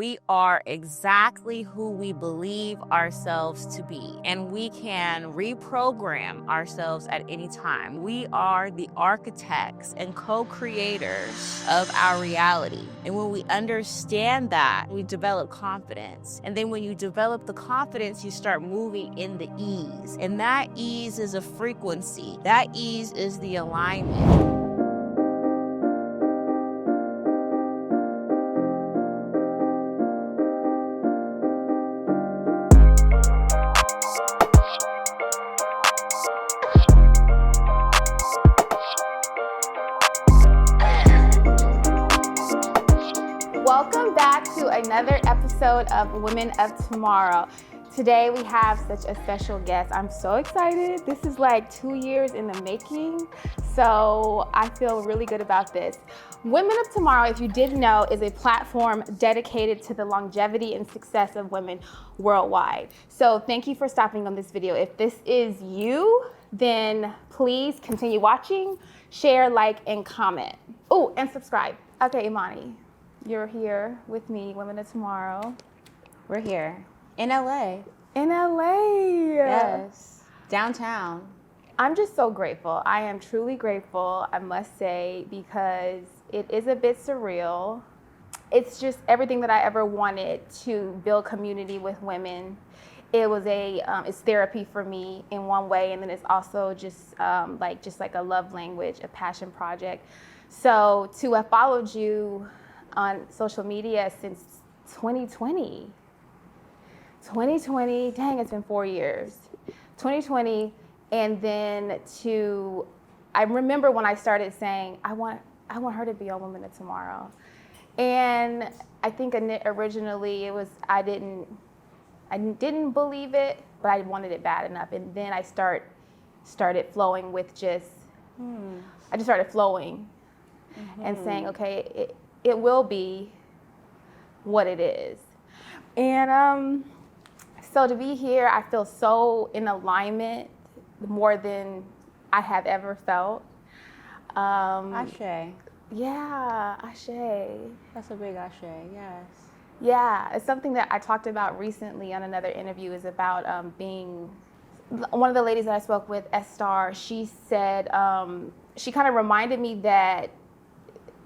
We are exactly who we believe ourselves to be, and we can reprogram ourselves at any time. We are the architects and co-creators of our reality. And when we understand that, we develop confidence. And then when you develop the confidence, you start moving in the ease. And that ease is a frequency. That ease is the alignment. Welcome back to another episode of Women of Tomorrow. Today we have such a special guest. I'm so excited. This is like 2 years in the making, so I feel really good about this. Women of Tomorrow, if you didn't know, is a platform dedicated to the longevity and success of women worldwide. So thank you for stopping on this video. If this is you, then please continue watching, share, like, and comment. Oh, and subscribe. Okay, Imani. You're here with me, Women of Tomorrow. We're here in LA. In LA. Yes, downtown. I'm just so grateful. I am truly grateful, I must say, because it is a bit surreal. It's just everything that I ever wanted to build community with women. It was it's therapy for me in one way, and then it's also just like a love language, a passion project. So to have followed you on social media since 2020. 2020, dang, it's been 4 years. 2020, and then I remember when I started saying, I want her to be on Women of Tomorrow. And I think originally it was, I didn't believe it, but I wanted it bad enough. And then I started flowing with I just started flowing and saying, okay, it will be what it is. And so to be here, I feel so in alignment, more than I have ever felt. Ashe. Yeah, ashe. That's a big ashe, yes. Yeah, it's something that I talked about recently on another interview, is about one of the ladies that I spoke with, Estar, she said, she kind of reminded me that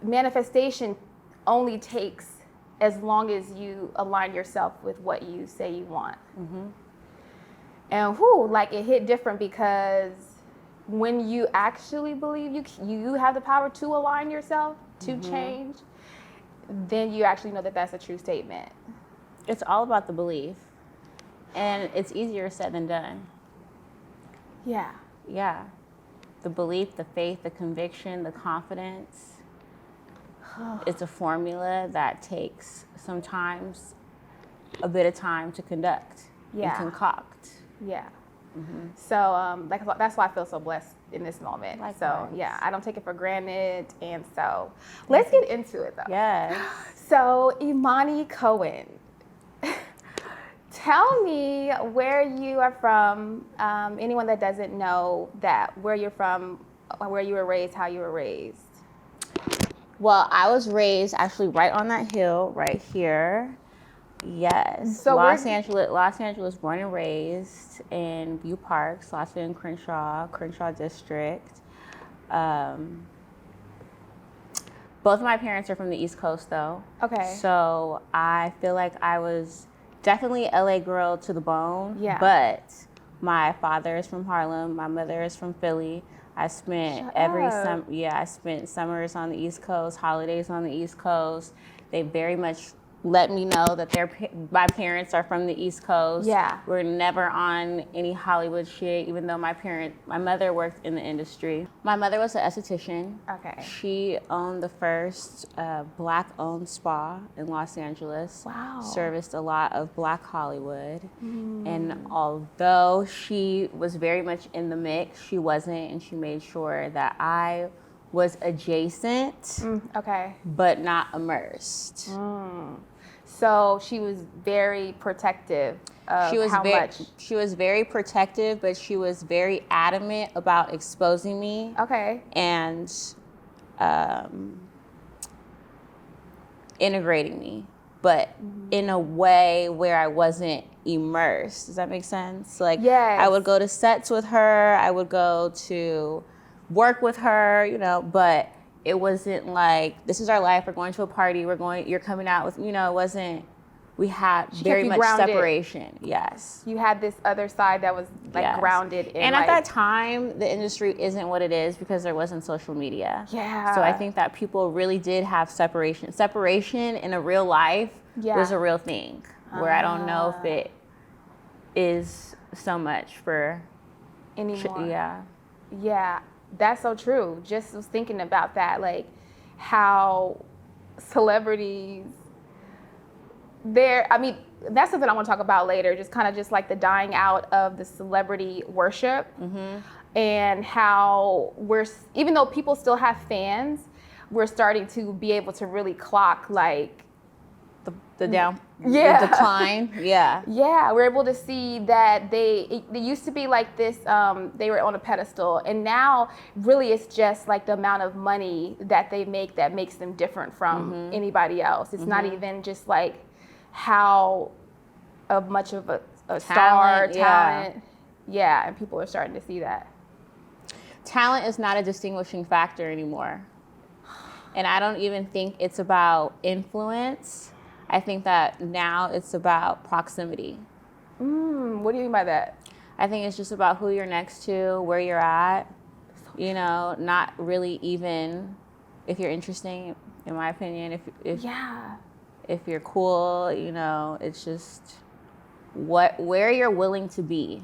manifestation only takes as long as you align yourself with what you say you want. Mm-hmm. And it hit different, because when you actually believe you have the power to align yourself, to change, then you actually know that that's a true statement. It's all about the belief, and it's easier said than done. Yeah. Yeah. The belief, the faith, the conviction, the confidence. It's a formula that takes sometimes a bit of time to conduct and concoct. Yeah. Mm-hmm. So that's why I feel so blessed in this moment. Likewise. So yeah, I don't take it for granted. And so let's get into it though. Yes. So Imani Cohen, tell me where you are from. Anyone that doesn't know where you're from, where you were raised, how you were raised. Well, I was raised actually right on that hill, right here. Yes. So Los Angeles, born and raised in View Park, Slauson, Crenshaw District. Both of my parents are from the East Coast, though. Okay. So I feel like I was definitely LA girl to the bone. Yeah. But my father is from Harlem. My mother is from Philly. I spent I spent summers on the East Coast, holidays on the East Coast. They very much let me know that my parents are from the East Coast. Yeah. We're never on any Hollywood shit, even though my mother worked in the industry. My mother was an esthetician. Okay. She owned the first Black-owned spa in Los Angeles. Wow. Serviced a lot of Black Hollywood. And although she was very much in the mix, she wasn't, and she made sure that I was adjacent, but not immersed. So she was very protective of much? She was very protective, but she was very adamant about exposing me. Okay. And integrating me. but in a way where I wasn't immersed. Does that make sense? Like, yes. I would go to sets with her, I would go to work with her, you know, but it wasn't like, this is our life, we're going to a party, you're coming out with, you know, it wasn't, we had very much grounded. Separation. Yes. You had this other side that was like yes. grounded in. And at that time, the industry isn't what it is because there wasn't social media. Yeah. So I think that people really did have separation. Separation in a real life was a real thing, where I don't know if it is so much for anymore. Yeah. Yeah, that's so true. Just was thinking about that, like how celebrities, I mean, that's something I want to talk about later, just kind of just like the dying out of the celebrity worship and how even though people still have fans, we're starting to be able to really clock like the decline. Yeah. Yeah, we're able to see that they used to be like this, they were on a pedestal, and now really it's just like the amount of money that they make that makes them different from anybody else. It's not even just like how much of a talent. Yeah, and people are starting to see that. Talent is not a distinguishing factor anymore. And I don't even think it's about influence. I think that now it's about proximity. What do you mean by that? I think it's just about who you're next to, where you're at, you know, not really even if you're interesting, in my opinion, if you're cool, you know, it's just where you're willing to be.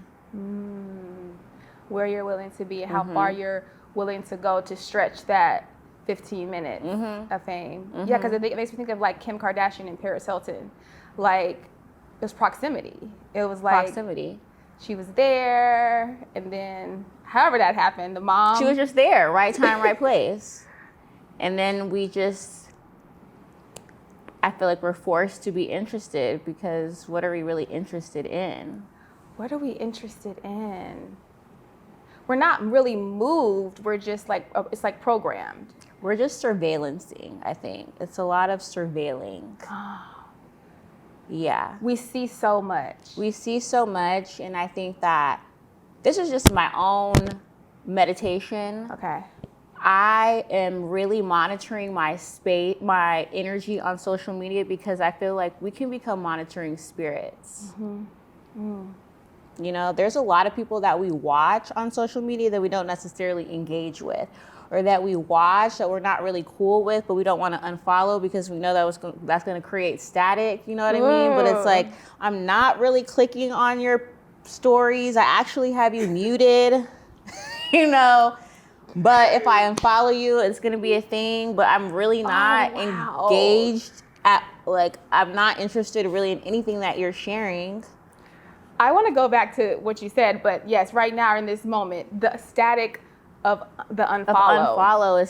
Where you're willing to be, how far you're willing to go to stretch that 15 minutes of fame. Yeah, because it makes me think of like Kim Kardashian and Paris Hilton. Like, it was proximity. It was like proximity. She was there, and then however that happened, the mom. She was just there, right time, right place. And then I feel like we're forced to be interested, because what are we really interested in? What are we interested in? We're not really moved. We're just like, it's like programmed. We're just surveillancing, I think. It's a lot of surveilling. Yeah. We see so much. And I think that this is just my own meditation. Okay. I am really monitoring my energy on social media, because I feel like we can become monitoring spirits. You know, there's a lot of people that we watch on social media that we don't necessarily engage with, or that we watch that we're not really cool with, but we don't want to unfollow because we know that's going to create static, you know what I mean? But it's like, I'm not really clicking on your stories. I actually have you muted, you know? But if I unfollow you, it's going to be a thing, but I'm really not engaged I'm not interested really in anything that you're sharing. I want to go back to what you said, but yes, right now in this moment, the static of the unfollow. Unfollow is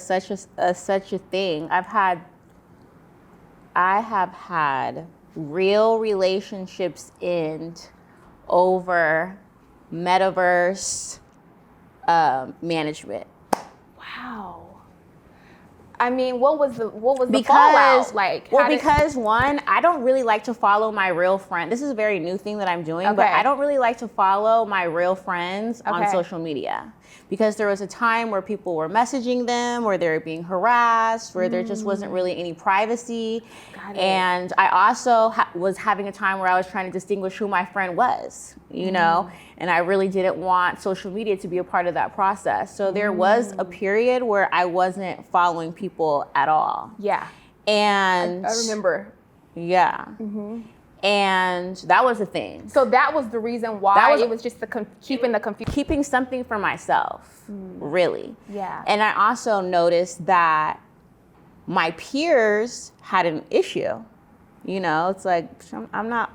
such a thing. I have had real relationships end over metaverse management. Wow. I mean, what was the fallout like? Because one, I don't really like to follow my real friend. This is a very new thing that I'm doing, but I don't really like to follow my real friends on social media, because there was a time where people were messaging them, where they were being harassed, where there just wasn't really any privacy. And I also was having a time where I was trying to distinguish who my friend was, you know, and I really didn't want social media to be a part of that process. So there was a period where I wasn't following people at all. Yeah. And I remember. Yeah. And that was the thing. So that was the reason why it was just keeping the confusion. Keeping something for myself, really. Yeah. And I also noticed that my peers had an issue. You know, it's like, I'm not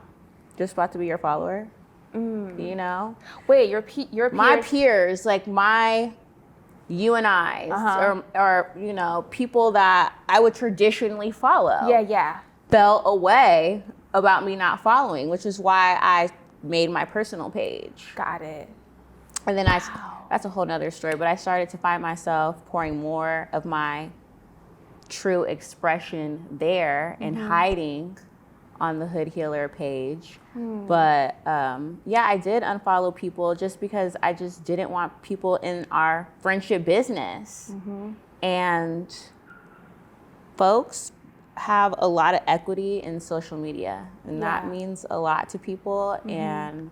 just about to be your follower, you know? Wait, your peers? My peers, like you and I, or, you know, people that I would traditionally follow. Yeah. Felt away about me not following, which is why I made my personal page. Got it. And then that's a whole nother story, but I started to find myself pouring more of my true expression there and hiding on the HoodHealer page. But yeah, I did unfollow people just because I just didn't want people in our friendship business. And folks have a lot of equity in social media, and that means a lot to people. And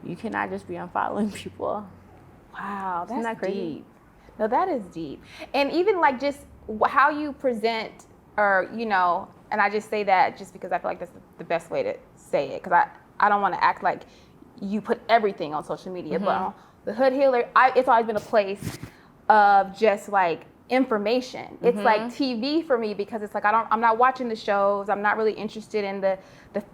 you cannot just be unfollowing people. Wow, Isn't that crazy? deep. No, that is deep. And even like just how you present, or, you know, and I just say that just because I feel like that's the best way to say it, because I don't want to act like you put everything on social media, but the HoodHealer, it's always been a place of just like information. It's like TV for me, because it's like I'm not watching the shows. I'm not really interested in the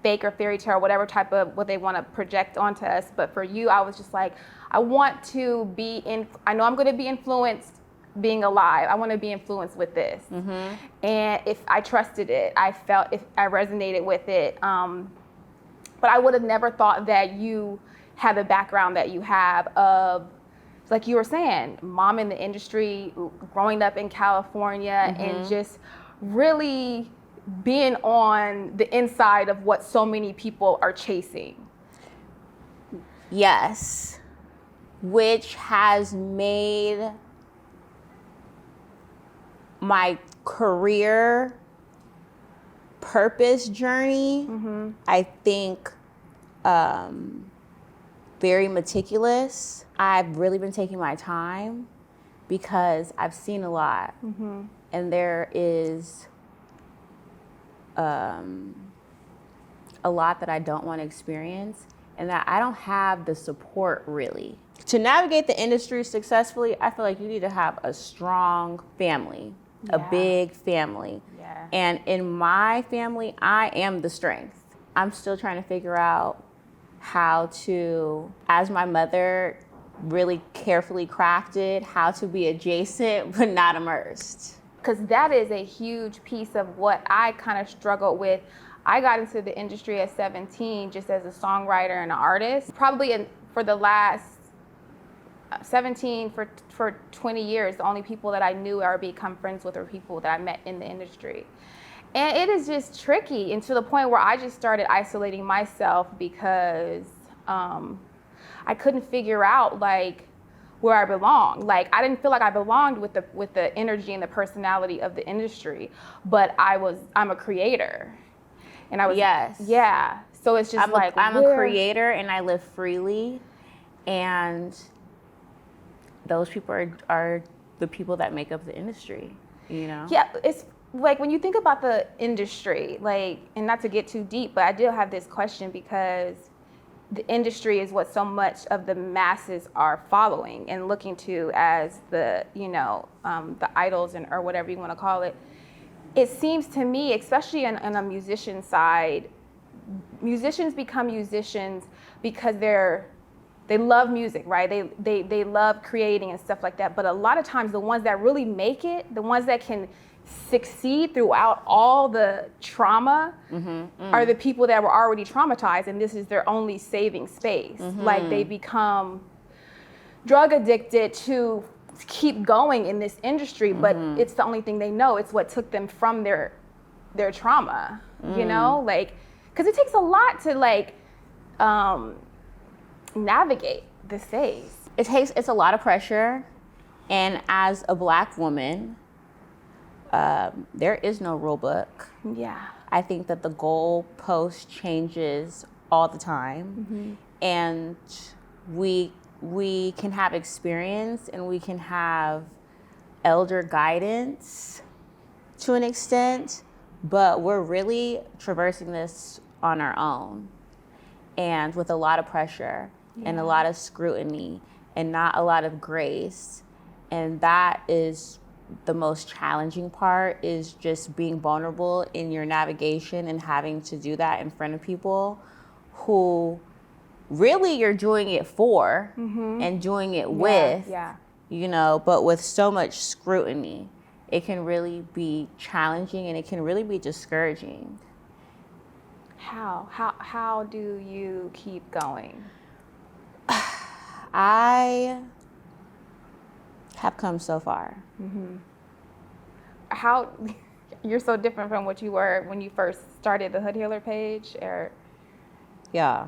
fake or fairy tale or whatever type of what they want to project onto us. But for you, I was just like, I want to be I know I'm going to be influenced being alive. I want to be influenced with this. And if I trusted it, I felt if I resonated with it. But I would have never thought that you had the background that you have of, like you were saying, mom in the industry, growing up in California, and just really being on the inside of what so many people are chasing. Yes, which has made my career purpose journey, I think, very meticulous. I've really been taking my time because I've seen a lot, and there is a lot that I don't want to experience, and that I don't have the support really. To navigate the industry successfully, I feel like you need to have a strong family, a big family. And in my family, I am the strength. I'm still trying to figure out how to, as my mother really carefully crafted, how to be adjacent but not immersed. Because that is a huge piece of what I kind of struggled with. I got into the industry at 17 just as a songwriter and an artist. Probably for the last 17 for 20 years, the only people that I knew or become friends with were people that I met in the industry. And it is just tricky, and to the point where I just started isolating myself because I couldn't figure out like where I belonged. Like I didn't feel like I belonged with the energy and the personality of the industry, but I'm a creator, and I was So it's just I'm a creator, and I live freely, and those people are the people that make up the industry, you know? Yeah, it's like when you think about the industry, like, and not to get too deep, but I do have this question because the industry is what so much of the masses are following and looking to as the, you know, the idols or whatever you want to call it. It seems to me, especially on a musician side, musicians become musicians because they love music, right? They love creating and stuff like that. But a lot of times the ones that really make it, the ones that can succeed throughout all the trauma are the people that were already traumatized, and this is their only saving space. Like they become drug addicted to keep going in this industry, but it's the only thing they know. It's what took them from their trauma, you know? Like, because it takes a lot to like navigate this phase. It's a lot of pressure, and as a Black woman, there is no rule book. Yeah. I think that the goalpost changes all the time, and we can have experience and we can have elder guidance to an extent, but we're really traversing this on our own, and with a lot of pressure and a lot of scrutiny and not a lot of grace, and that is the most challenging part, is just being vulnerable in your navigation and having to do that in front of people who really you're doing it for and doing it with, you know, but with so much scrutiny, it can really be challenging and it can really be discouraging. How do you keep going? I have come so far. How You're so different from what you were when you first started the HoodHealer page, or yeah.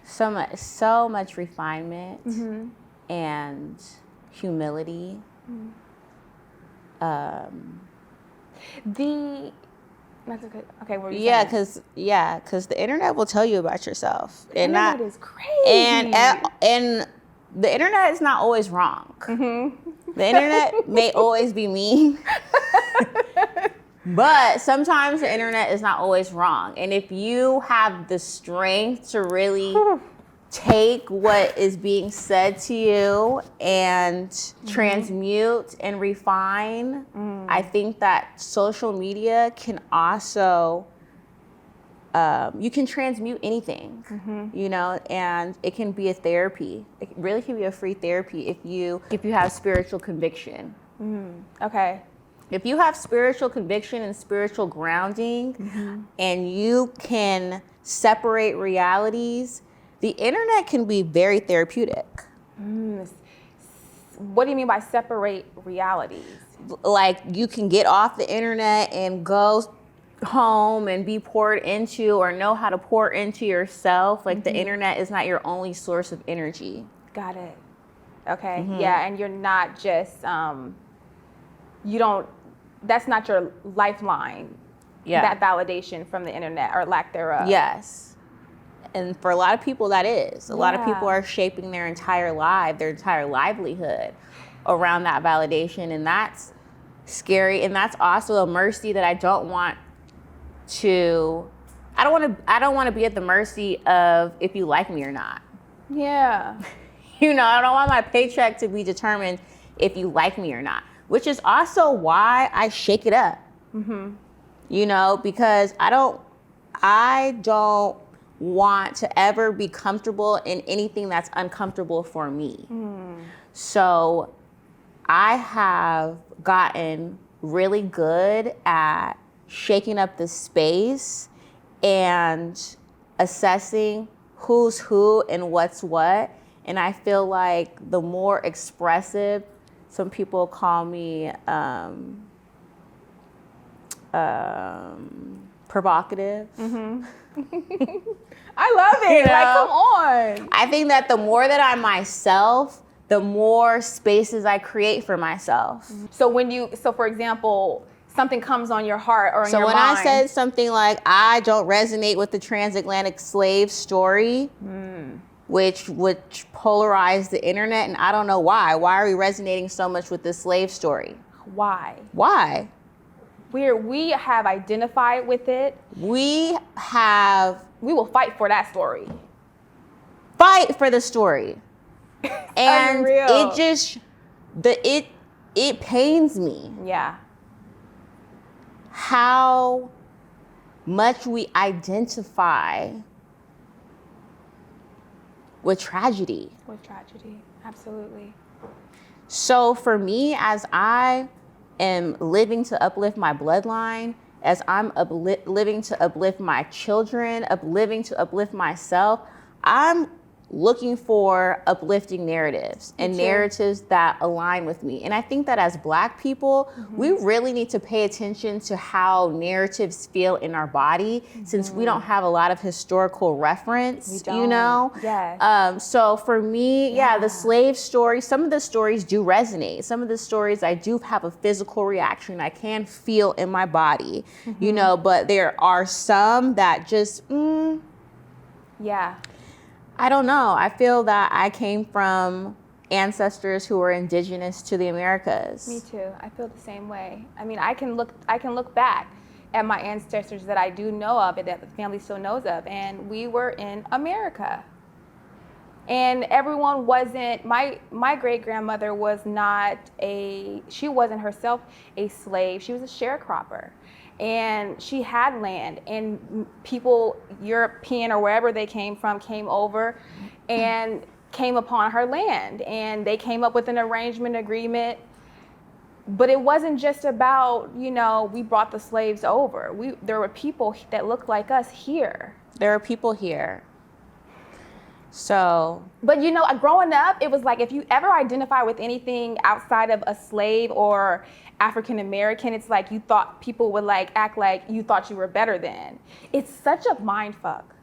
So much refinement and humility. That's okay. Okay, what were you Yeah, saying? because the internet will tell you about yourself. The internet is crazy. And the internet is not always wrong. The internet may always be mean. But sometimes the internet is not always wrong. And if you have the strength to really take what is being said to you and transmute and refine, I think that social media can also, you can transmute anything, you know, and it can be a therapy. It really can be a free therapy if you have spiritual conviction. Okay. If you have spiritual conviction and spiritual grounding and you can separate realities, the internet can be very therapeutic. What do you mean by separate realities? Like you can get off the internet and go home and be poured into or know how to pour into yourself. Like the internet is not your only source of energy. Got it. Okay. Yeah, and you're not just, that's not your lifeline. Yeah. That validation from the internet or lack thereof. Yes. And for a lot of people, that is. A lot of people are shaping their entire livelihood around that validation. And that's scary. And that's also a mercy that I don't want to be at the mercy of if you like me or not. Yeah. You know, I don't want my paycheck to be determined if you like me or not, which is also why I shake it up. You know, because I don't want to ever be comfortable in anything that's uncomfortable for me. So I have gotten really good at shaking up the space and assessing who's who and what's what. And I feel like the more expressive, some people call me provocative. I love it. You know? Like, come on. I think that the more that I'm myself, the more spaces I create for myself. So for example, something comes on your heart or in your mind. So when I said something like, I don't resonate with the transatlantic slave story, which polarized the internet, and I don't know why. Why are we resonating so much with this slave story? Why? We have identified with it. We will fight for that story. Fight for the story. And unreal. It pains me. Yeah. How much we identify with tragedy. Absolutely. So for me, as I am living to uplift my bloodline, as I'm living to uplift my children, living to uplift myself, I'm looking for uplifting narratives and narratives that align with me. And I think that as Black people, we really need to pay attention to how narratives feel in our body, since we don't have a lot of historical reference, you know? Yes. So for me, the slave story, some of the stories do resonate. Some of the stories I do have a physical reaction I can feel in my body, you know, but there are some that just, I don't know. I feel that I came from ancestors who were indigenous to the Americas. Me too. I feel the same way. I mean, I can look back at my ancestors that I do know of and that the family still knows of, and we were in America. And everyone wasn't, my great grandmother was not she wasn't herself a slave. She was a sharecropper. And she had land, and people, European or wherever they came from, came over and came upon her land, and they came up with an arrangement agreement. But it wasn't just about, you know, we brought the slaves over. There were people that looked like us here. There are people here. So, but growing up, it was like if you ever identify with anything outside of a slave or African American, it's like you thought people would like act like you thought you were better than. It's such a mind fuck.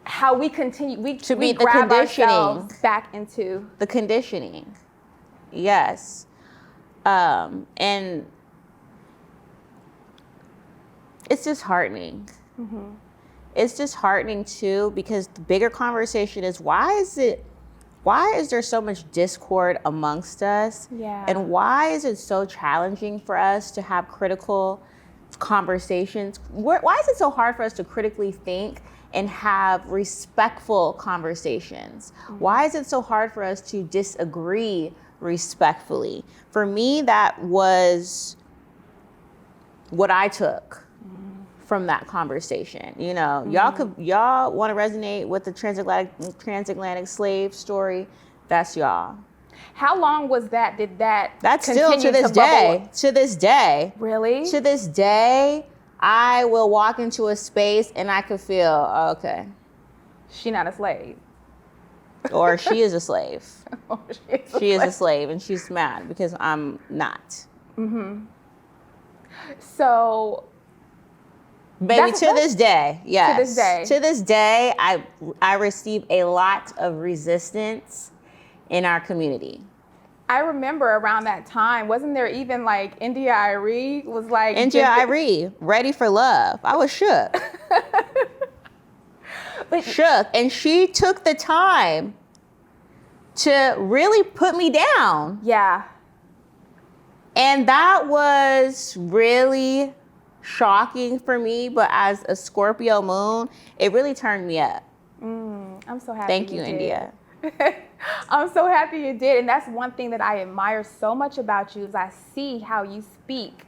How we continue, we grab ourselves back into the conditioning. Yes. And it's disheartening. Mm-hmm. It's disheartening too, because the bigger conversation is why is there so much discord amongst us? Yeah. And why is it so challenging for us to have critical conversations? Why is it so hard for us to critically think and have respectful conversations? Mm-hmm. Why is it so hard for us to disagree respectfully? For me, that was what I took from that conversation. Mm-hmm. Y'all want to resonate with the transatlantic slave story? That's y'all. How long was that? That's still to this day. To this day. Really? To this day, I will walk into a space and I could feel, okay, she not a slave. Or she is a slave. She is a slave, and she's mad because I'm not. Mm-hmm. So, baby, to this day, yes. To this day, I receive a lot of resistance in our community. I remember around that time, wasn't there even like India Arie was like... India Arie, ready for love. I was shook. Shook. And she took the time to really put me down. Yeah. And that was really shocking for me. But as a Scorpio moon, it really turned me up. I'm so happy. Thank you, India. I'm so happy you did. And that's one thing that I admire so much about you is I see how you speak.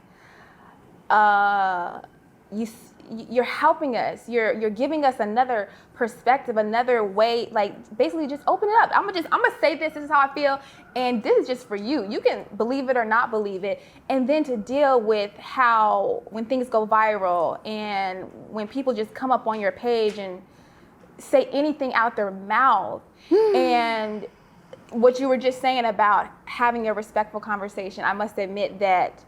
You're helping us. You're giving us another perspective, another way, like basically just open it up. I'm gonna say this is how I feel, and this is just for you. You can believe it or not believe it. And then to deal with how when things go viral and when people just come up on your page and say anything out their mouth. And what you were just saying about having a respectful conversation, I must admit that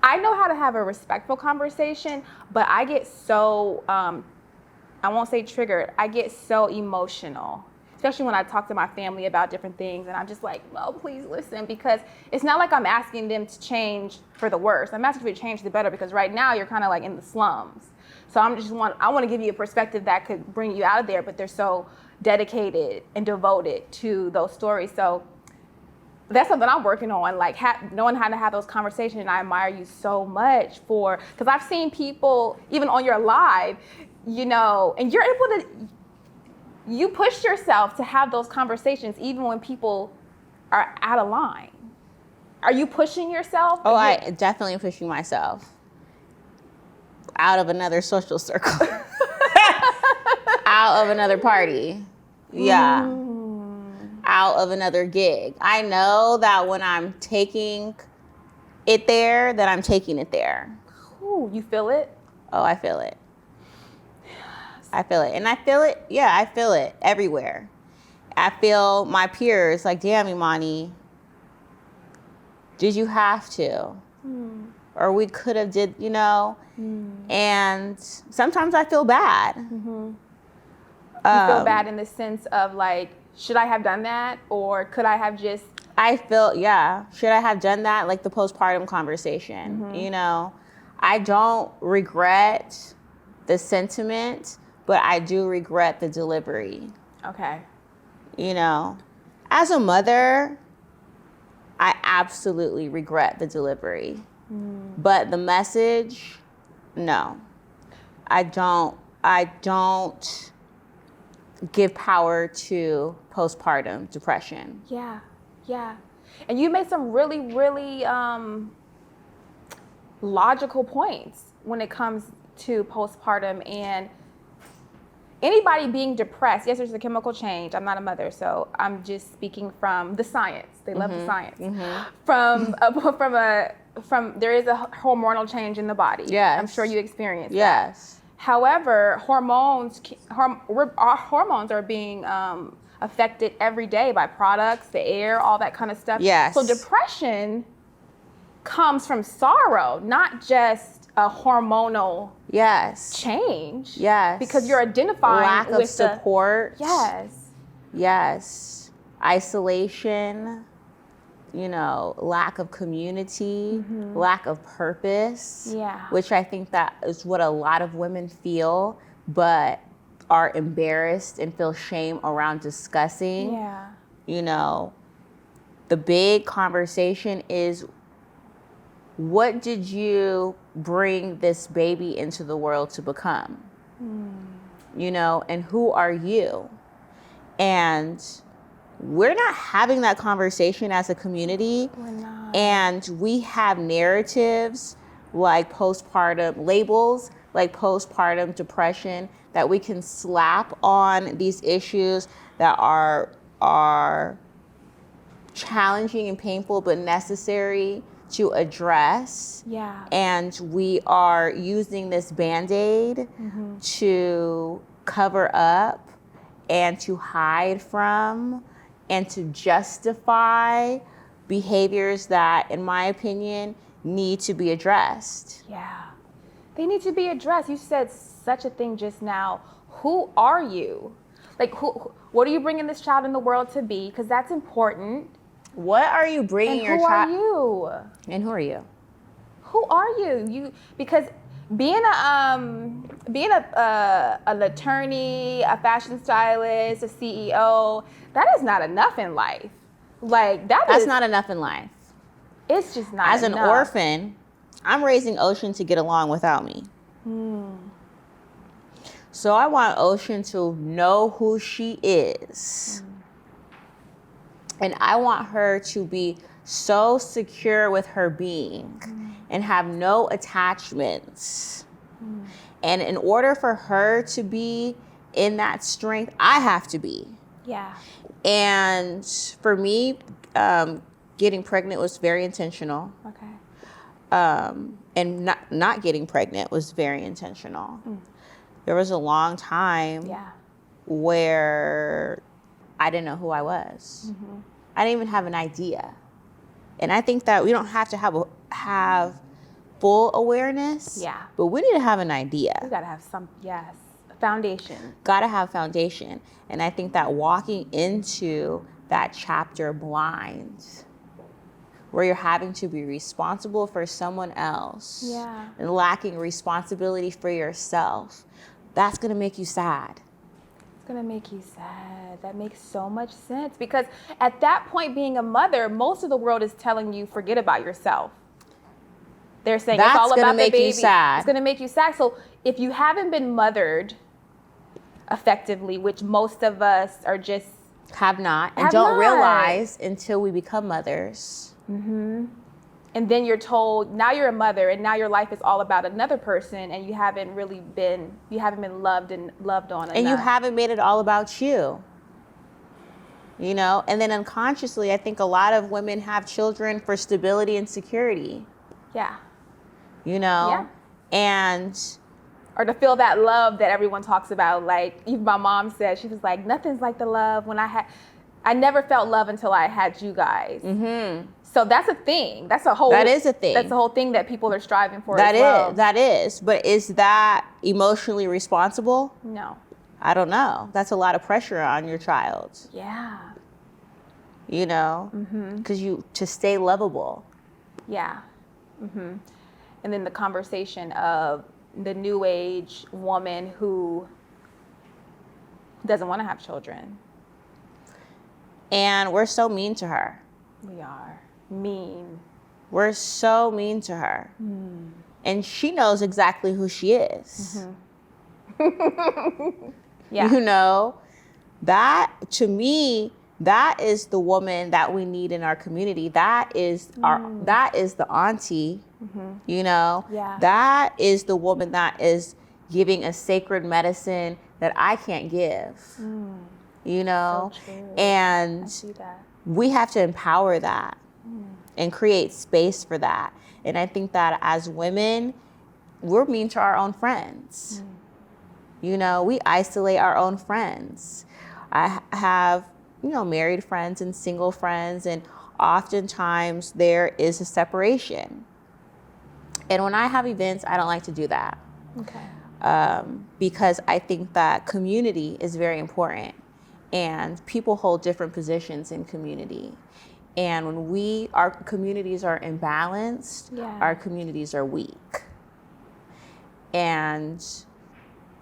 I know how to have a respectful conversation, but I get so, I won't say triggered, I get so emotional, especially when I talk to my family about different things, and I'm just like, well, please listen, because it's not like I'm asking them to change for the worse. I'm asking you to change for the better, because right now you're kind of like in the slums. So I want to give you a perspective that could bring you out of there, but they're so dedicated and devoted to those stories. So that's something I'm working on, like knowing how to have those conversations. And I admire you so much because I've seen people, even on your live, and you're able to, you push yourself to have those conversations even when people are out of line. Are you pushing yourself? Oh, I definitely am pushing myself out of another social circle, out of another party. Yeah. Out of another gig. I know that when I'm taking it there, that I'm taking it there. Ooh, you feel it? Oh, I feel it. I feel it. And I feel it, I feel it everywhere. I feel my peers like, damn, Imani, did you have to? Or we could have did, And sometimes I feel bad. You feel bad in the sense of like, should I have done that? Or could I have just... I feel, should I have done that? Like the postpartum conversation, I don't regret the sentiment, but I do regret the delivery. Okay. As a mother, I absolutely regret the delivery. But the message, no. I don't give power to postpartum depression. Yeah. And you made some really, really logical points when it comes to postpartum and anybody being depressed. Yes, there's a chemical change. I'm not a mother, so I'm just speaking from the science. They love the science. From there is a hormonal change in the body. Yes. I'm sure you experienced that. However, our hormones are being affected every day by products, the air, all that kind of stuff. Yes. So depression comes from sorrow, not just a hormonal change. Yes. Because you're identifying lack with of support. Yes. Yes. Isolation, lack of community, lack of purpose. Yeah. Which I think that is what a lot of women feel, but are embarrassed and feel shame around discussing. Yeah. The big conversation is, what did you bring this baby into the world to become? And who are you? And we're not having that conversation as a community. We're not. And we have narratives like labels like postpartum depression that we can slap on these issues that are challenging and painful but necessary to address. Yeah. And we are using this Band-Aid to cover up and to hide from and to justify behaviors that, in my opinion, need to be addressed. Yeah. They need to be addressed. You said such a thing just now. Who are you? Like, what are you bringing this child in the world to be? Because that's important. What are you bringing your child? And who are you? And who are you? Who are you? Because being an attorney, a fashion stylist, a CEO, that is not enough in life. Like that's not enough in life. It's just not As enough. an orphan, I'm raising Ocean to get along without me. So I want Ocean to know who she is. And I want her to be so secure with her being and have no attachments. And in order for her to be in that strength, I have to be. Yeah. And for me, getting pregnant was very intentional. Okay. And not getting pregnant was very intentional. There was a long time where I didn't know who I was. I didn't even have an idea. And I think that we don't have to have full awareness. Yeah. But we need to have an idea. We gotta have foundation. Gotta have foundation. And I think that walking into that chapter blind, where you're having to be responsible for someone else and lacking responsibility for yourself, that's gonna make you sad. It's gonna make you sad. That makes so much sense, because at that point, being a mother, most of the world is telling you, forget about yourself. They're saying it's all about the baby. You sad. It's gonna make you sad. So if you haven't been mothered effectively, which most of us are just have not and don't realize until we become mothers. And then you're told, now you're a mother and now your life is all about another person, and you haven't been loved on enough. And you haven't made it all about you. And then unconsciously, I think a lot of women have children for stability and security. Yeah. And or to feel that love that everyone talks about. Like even my mom said, she was like, nothing's like the love I never felt love until I had you guys. So that's a thing. That is a thing. That's a whole thing that people are striving for as well. That is. But is that emotionally responsible? No. I don't know. That's a lot of pressure on your child. Yeah. Because to stay lovable. Yeah. And then the conversation of the new age woman who doesn't want to have children. And we're so mean to her. We are mean. We're so mean to her. And she knows exactly who she is. Yeah. That to me, that is the woman that we need in our community. That is the auntie, Yeah. That is the woman that is giving a sacred medicine that I can't give. So true. And I see that. we have to empower that and create space for that. And I think that as women, we're mean to our own friends. You know, we isolate our own friends. I have, you know, married friends and single friends, and oftentimes there is a separation. And when I have events, I don't like to do that. Okay. Because I think that community is very important, and people hold different positions in community. And when our communities are imbalanced, our communities are weak. And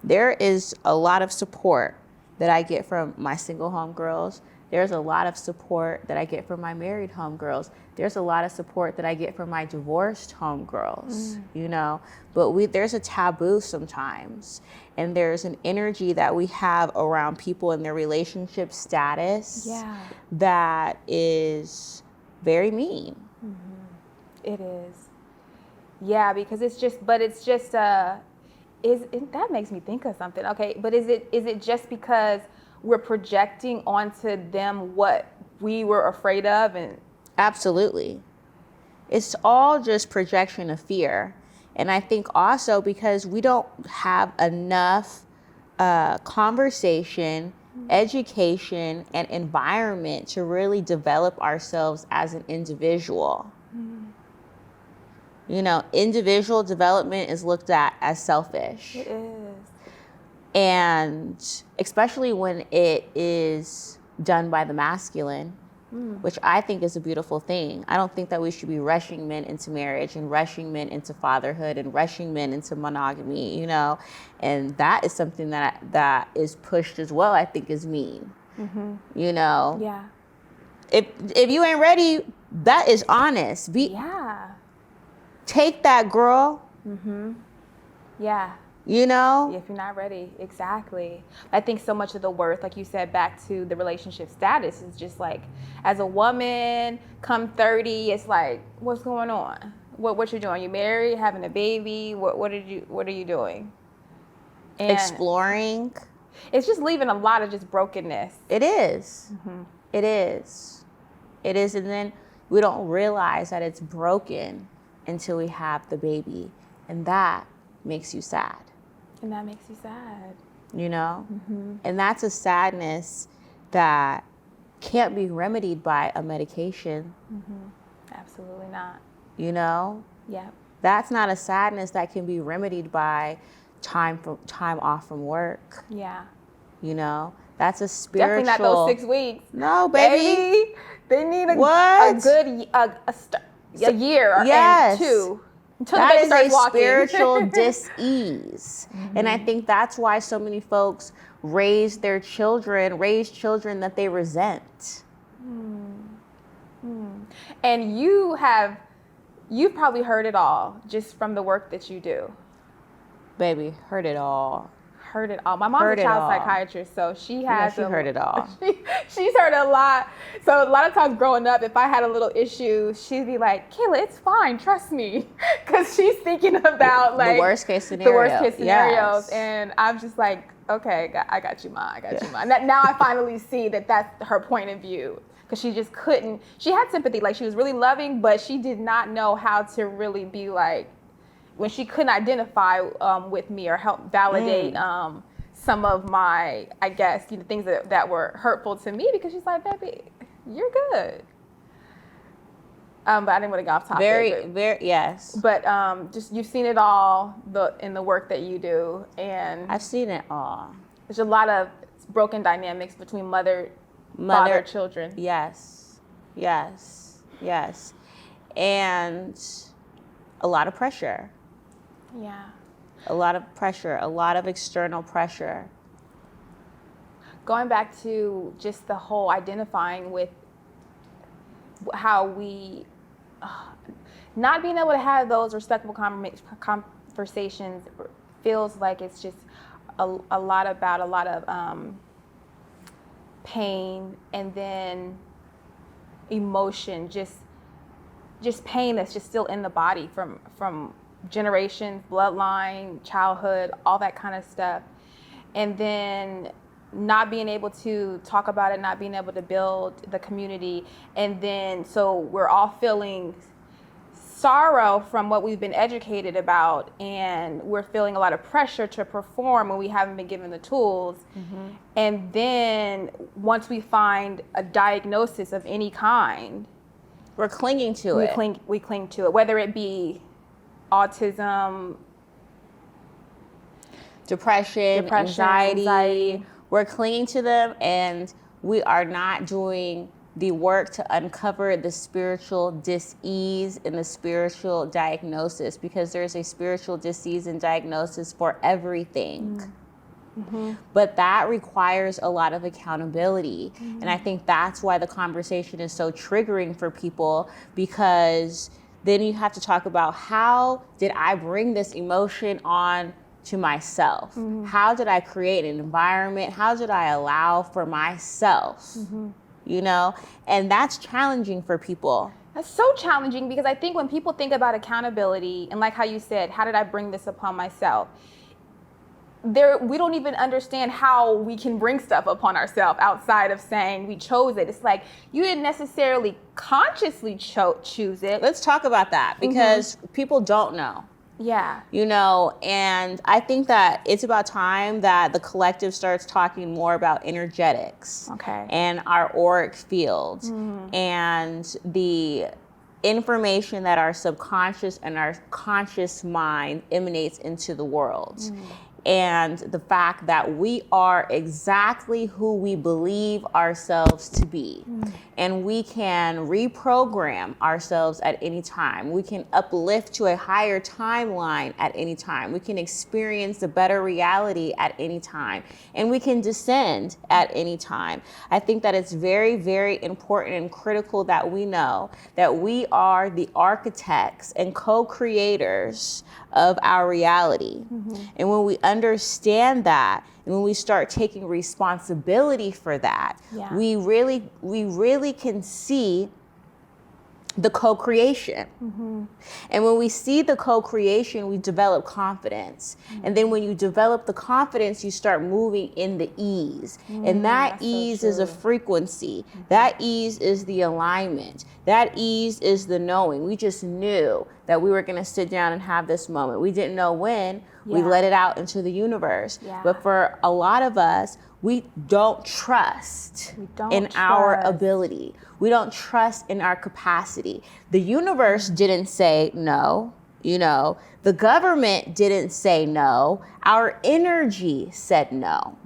there is a lot of support that I get from my single homegirls. There's a lot of support that I get from my married homegirls. There's a lot of support that I get from my divorced homegirls, you know. But there's a taboo sometimes. And there's an energy that we have around people and their relationship status that is very mean. It is. Yeah, because that makes me think of something. Okay, but is it just because we're projecting onto them what we were afraid of? And absolutely. It's all just projection of fear. And I think also because we don't have enough conversation, education, and environment to really develop ourselves as an individual. You know, individual development is looked at as selfish. It is. And especially when it is done by the masculine, which I think is a beautiful thing. I don't think that we should be rushing men into marriage and rushing men into fatherhood and rushing men into monogamy, you know. And that is something that is pushed as well, I think is mean. You know? Yeah. If you ain't ready, that is honest. Take that, girl. Yeah. You know? If you're not ready, exactly. I think so much of the worth, like you said, back to the relationship status is just like, as a woman, come 30, it's like, what's going on? What you doing? You married, having a baby? What are you doing? And exploring. It's just leaving a lot of just brokenness. It is. It is. It is, and then we don't realize that it's broken until we have the baby, and that makes you sad. And that makes you sad. You know? And that's a sadness that can't be remedied by a medication. Absolutely not. You know? Yeah. That's not a sadness that can be remedied by time off from work. Yeah. You know? That's a spiritual. Definitely not those 6 weeks. No, baby. They need a good a year and two. Until that is a walking. spiritual dis-ease. And I think that's why so many folks raise children that they resent. And you've probably heard it all just from the work that you do. Baby, heard it all. Heard it all. My mom's a child psychiatrist, so she has. She heard it all. She's heard a lot. So a lot of times growing up, if I had a little issue, she'd be like, "Kayla, it's fine, trust me," because she's thinking about like the worst case scenario. The worst case scenarios, yes. And I'm just like, okay, I got you, Ma. I got you, Ma. Now I finally see that that's her point of view. Because she just couldn't. She had sympathy, like she was really loving, but she did not know how to really be like. When she couldn't identify with me or help validate some of my, I guess, things that were hurtful to me, because she's like, baby, you're good. But I didn't want to get off topic. Very, yes. But just you've seen it all in the work that you do, and I've seen it all. There's a lot of broken dynamics between mother, father, children. Yes, and a lot of pressure. Yeah. A lot of pressure, a lot of external pressure. Going back to just the whole identifying with how we, not being able to have those respectful conversations feels like it's just a lot of pain, and then emotion, just pain that's just still in the body from generations, bloodline, childhood, all that kind of stuff. And then not being able to talk about it, not being able to build the community. And then so we're all feeling sorrow from what we've been educated about, and we're feeling a lot of pressure to perform when we haven't been given the tools. And then once we find a diagnosis of any kind, we're clinging to it. We cling to it, whether it be autism, depression, anxiety. We're clinging to them, and we are not doing the work to uncover the spiritual dis-ease and the spiritual diagnosis, because there's a spiritual dis-ease and diagnosis for everything. But that requires a lot of accountability. And I think that's why the conversation is so triggering for people, because then you have to talk about, how did I bring this emotion on to myself? How did I create an environment? How did I allow for myself? You know, and that's challenging for people. That's so challenging, because I think when people think about accountability, and like how you said, how did I bring this upon myself? We don't even understand how we can bring stuff upon ourselves outside of saying we chose it. It's like, you didn't necessarily consciously choose it. Let's talk about that, because people don't know. Yeah. You know, and I think that it's about time that the collective starts talking more about energetics. And our auric field, and the information that our subconscious and our conscious mind emanates into the world. And the fact that we are exactly who we believe ourselves to be. And we can reprogram ourselves at any time. We can uplift to a higher timeline at any time. We can experience a better reality at any time. And we can descend at any time. I think that it's very, very important and critical that we know that we are the architects and co-creators of our reality. And when we understand that, and when we start taking responsibility for that, we really can see the co-creation. And when we see the co-creation, we develop confidence. And then when you develop the confidence, you start moving in the ease. And that ease is a frequency. That ease is the alignment. That ease is the knowing. We just knew that we were going to sit down and have this moment. We didn't know when. We let it out into the universe. But for a lot of us, we don't trust in our ability. We don't trust in our capacity. The universe didn't say no. You know, the government didn't say no. Our energy said no.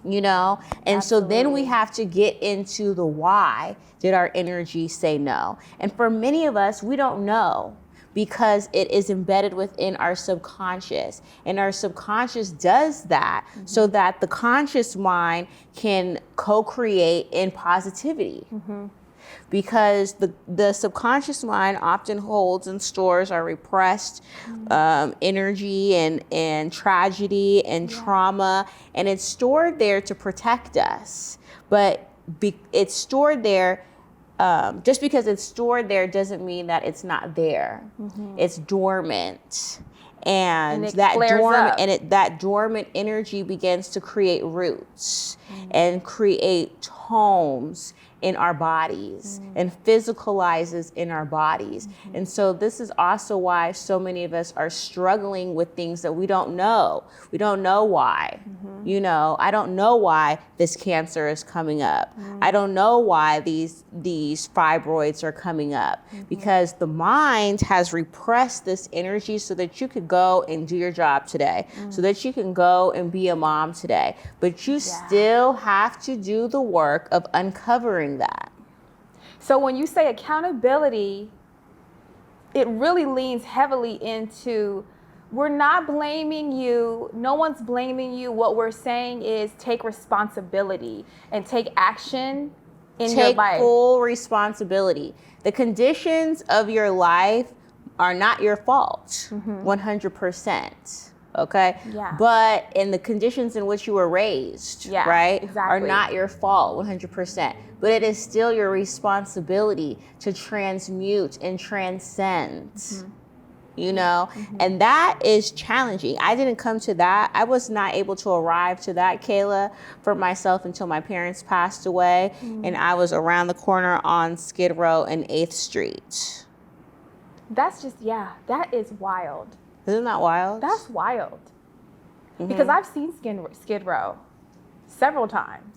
You know, and so then we have to get into the why did our energy say no? And for many of us, we don't know, because it is embedded within our subconscious. And our subconscious does that so that the conscious mind can co-create in positivity. Because the subconscious mind often holds and stores our repressed energy and tragedy and trauma, and it's stored there to protect us. But it's stored there. Just because it's stored there doesn't mean that it's not there. It's dormant. And that dormant energy begins to create roots and create homes in our bodies and physicalizes in our bodies. And so this is also why so many of us are struggling with things that we don't know. We don't know why. You know, I don't know why this cancer is coming up. I don't know why these fibroids are coming up, because the mind has repressed this energy so that you could go and do your job today, so that you can go and be a mom today. But you still have to do the work of uncovering that. So when you say accountability, it really leans heavily into, we're not blaming you. No one's blaming you. What we're saying is take responsibility and take action in your life. Take full responsibility. The conditions of your life are not your fault, 100%. Okay. But in the conditions in which you were raised, right, are not your fault, 100%. But it is still your responsibility to transmute and transcend. You know, and that is challenging. I didn't come to that. I was not able to arrive to that, Kayla, for myself until my parents passed away. And I was around the corner on Skid Row and 8th Street. That's just, yeah, that is wild. Isn't that wild? That's wild. Because I've seen Skid Row several times.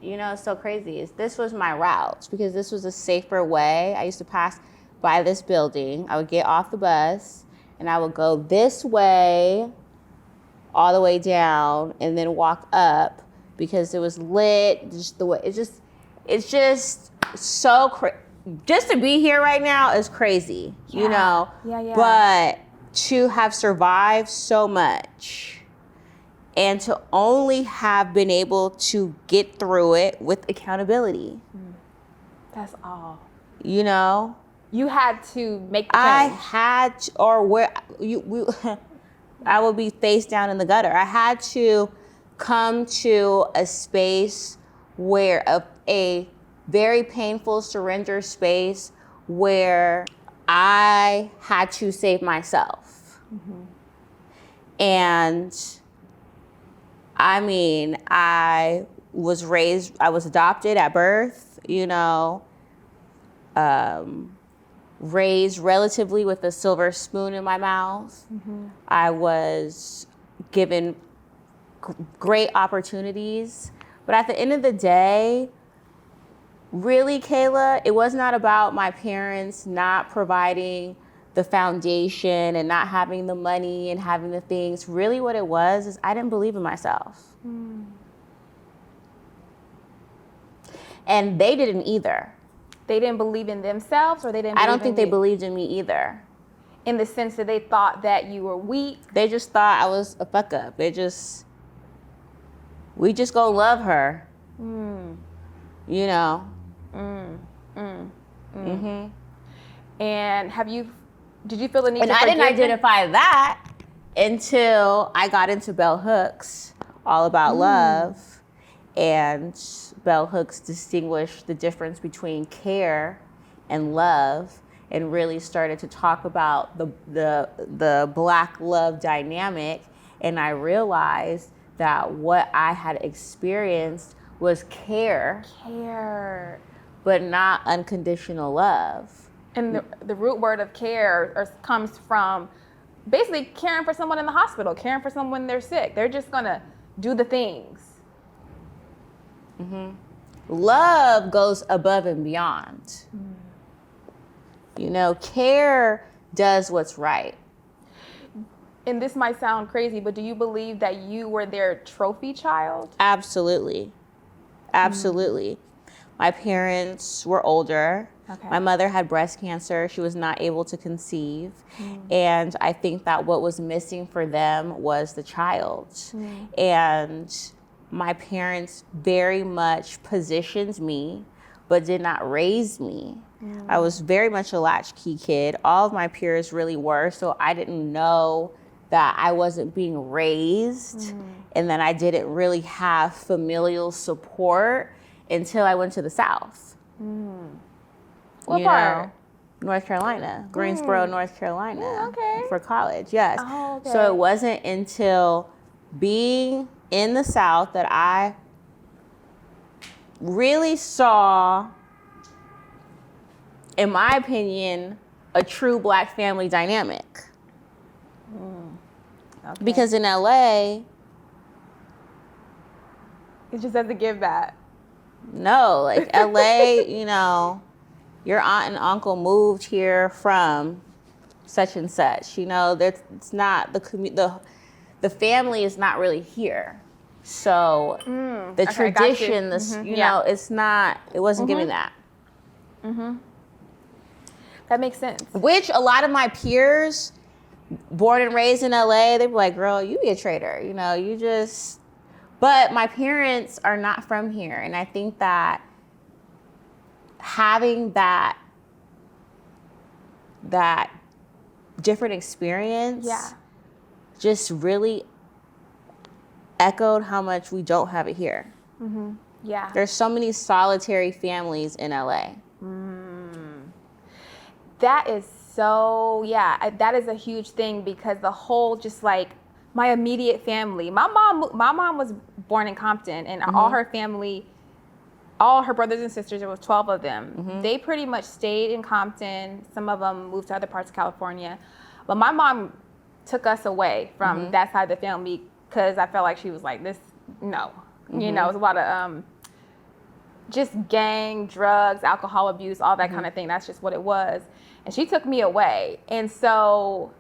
You know, it's so crazy. This was my route because this was a safer way. I used to pass by this building. I would get off the bus and I would go this way all the way down and then walk up because it was lit. Just the way it's just so crazy. Just to be here right now is crazy, you know. Yeah. But to have survived so much and to only have been able to get through it with accountability. That's all. You know? You had to make the change. I had to, or where I would be face down in the gutter. I had to come to a space where a very painful surrender space where I had to save myself. And I mean, I was adopted at birth, you know, raised relatively with a silver spoon in my mouth. I was given great opportunities. But at the end of the day, really, Kayla, it was not about my parents not providing the foundation and not having the money and having the things. Really what it was is I didn't believe in myself. And they didn't either. They didn't believe in themselves, or they didn't I believe don't think they believed in me either. in the sense that they thought that you were weak? They just thought I was a fuck up. We just gonna love her. You know? And did you feel the need And to I didn't forgive them? identify that until I got into Bell Hooks, All About Love. And Bell Hooks distinguished the difference between care and love and really started to talk about the Black love dynamic. And I realized that what I had experienced was care, but not unconditional love. And the root word of care comes from basically caring for someone in the hospital, caring for someone when they're sick. They're just gonna do the things. Love goes above and beyond. You know, care does what's right. And this might sound crazy, but do you believe that you were their trophy child? Absolutely. Absolutely. My parents were older. Okay. My mother had breast cancer. She was not able to conceive. And I think that what was missing for them was the child. And my parents very much positioned me, but did not raise me. I was very much a latchkey kid. All of my peers really were, so I didn't know that I wasn't being raised and that I didn't really have familial support until I went to the South. What part? North Carolina, Greensboro, North Carolina, okay. for college, yes. Oh, okay. So it wasn't until being in the South that I really saw, in my opinion, a true Black family dynamic. Okay. Because in LA, It just doesn't give that. no, like LA, you know, your aunt and uncle moved here from such and such. You know, it's not the family is not really here. So the okay, got you. tradition, you know, it's not. It wasn't giving that. That makes sense. Which a lot of my peers, born and raised in LA, they were like, "Girl, you be a traitor." You know, you just. But my parents are not from here, and I think that having that different experience just really echoed how much we don't have it here. Yeah. There's so many solitary families in LA. That is so, that is a huge thing because the whole just like my immediate family, my mom was born in Compton and all her family all her brothers and sisters, there was 12 of them. They pretty much stayed in Compton. Some of them moved to other parts of California. But my mom took us away from that side of the family because I felt like she was like, this, no. You know, it was a lot of just gang, drugs, alcohol abuse, all that kind of thing. That's just what it was. And she took me away. And so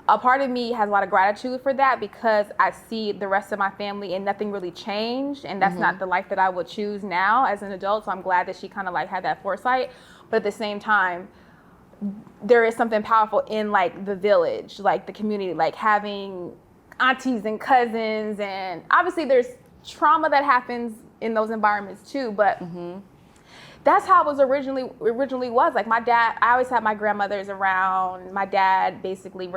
a part of me has a lot of gratitude for that because I see the rest of my family and nothing really changed. And that's not the life that I would choose now as an adult. So I'm glad that she kind of like had that foresight. But at the same time, there is something powerful in like the village, like the community, like having aunties and cousins. And obviously there's trauma that happens in those environments too. But that's how it was originally was. Like my dad, I always had my grandmothers around. My dad basically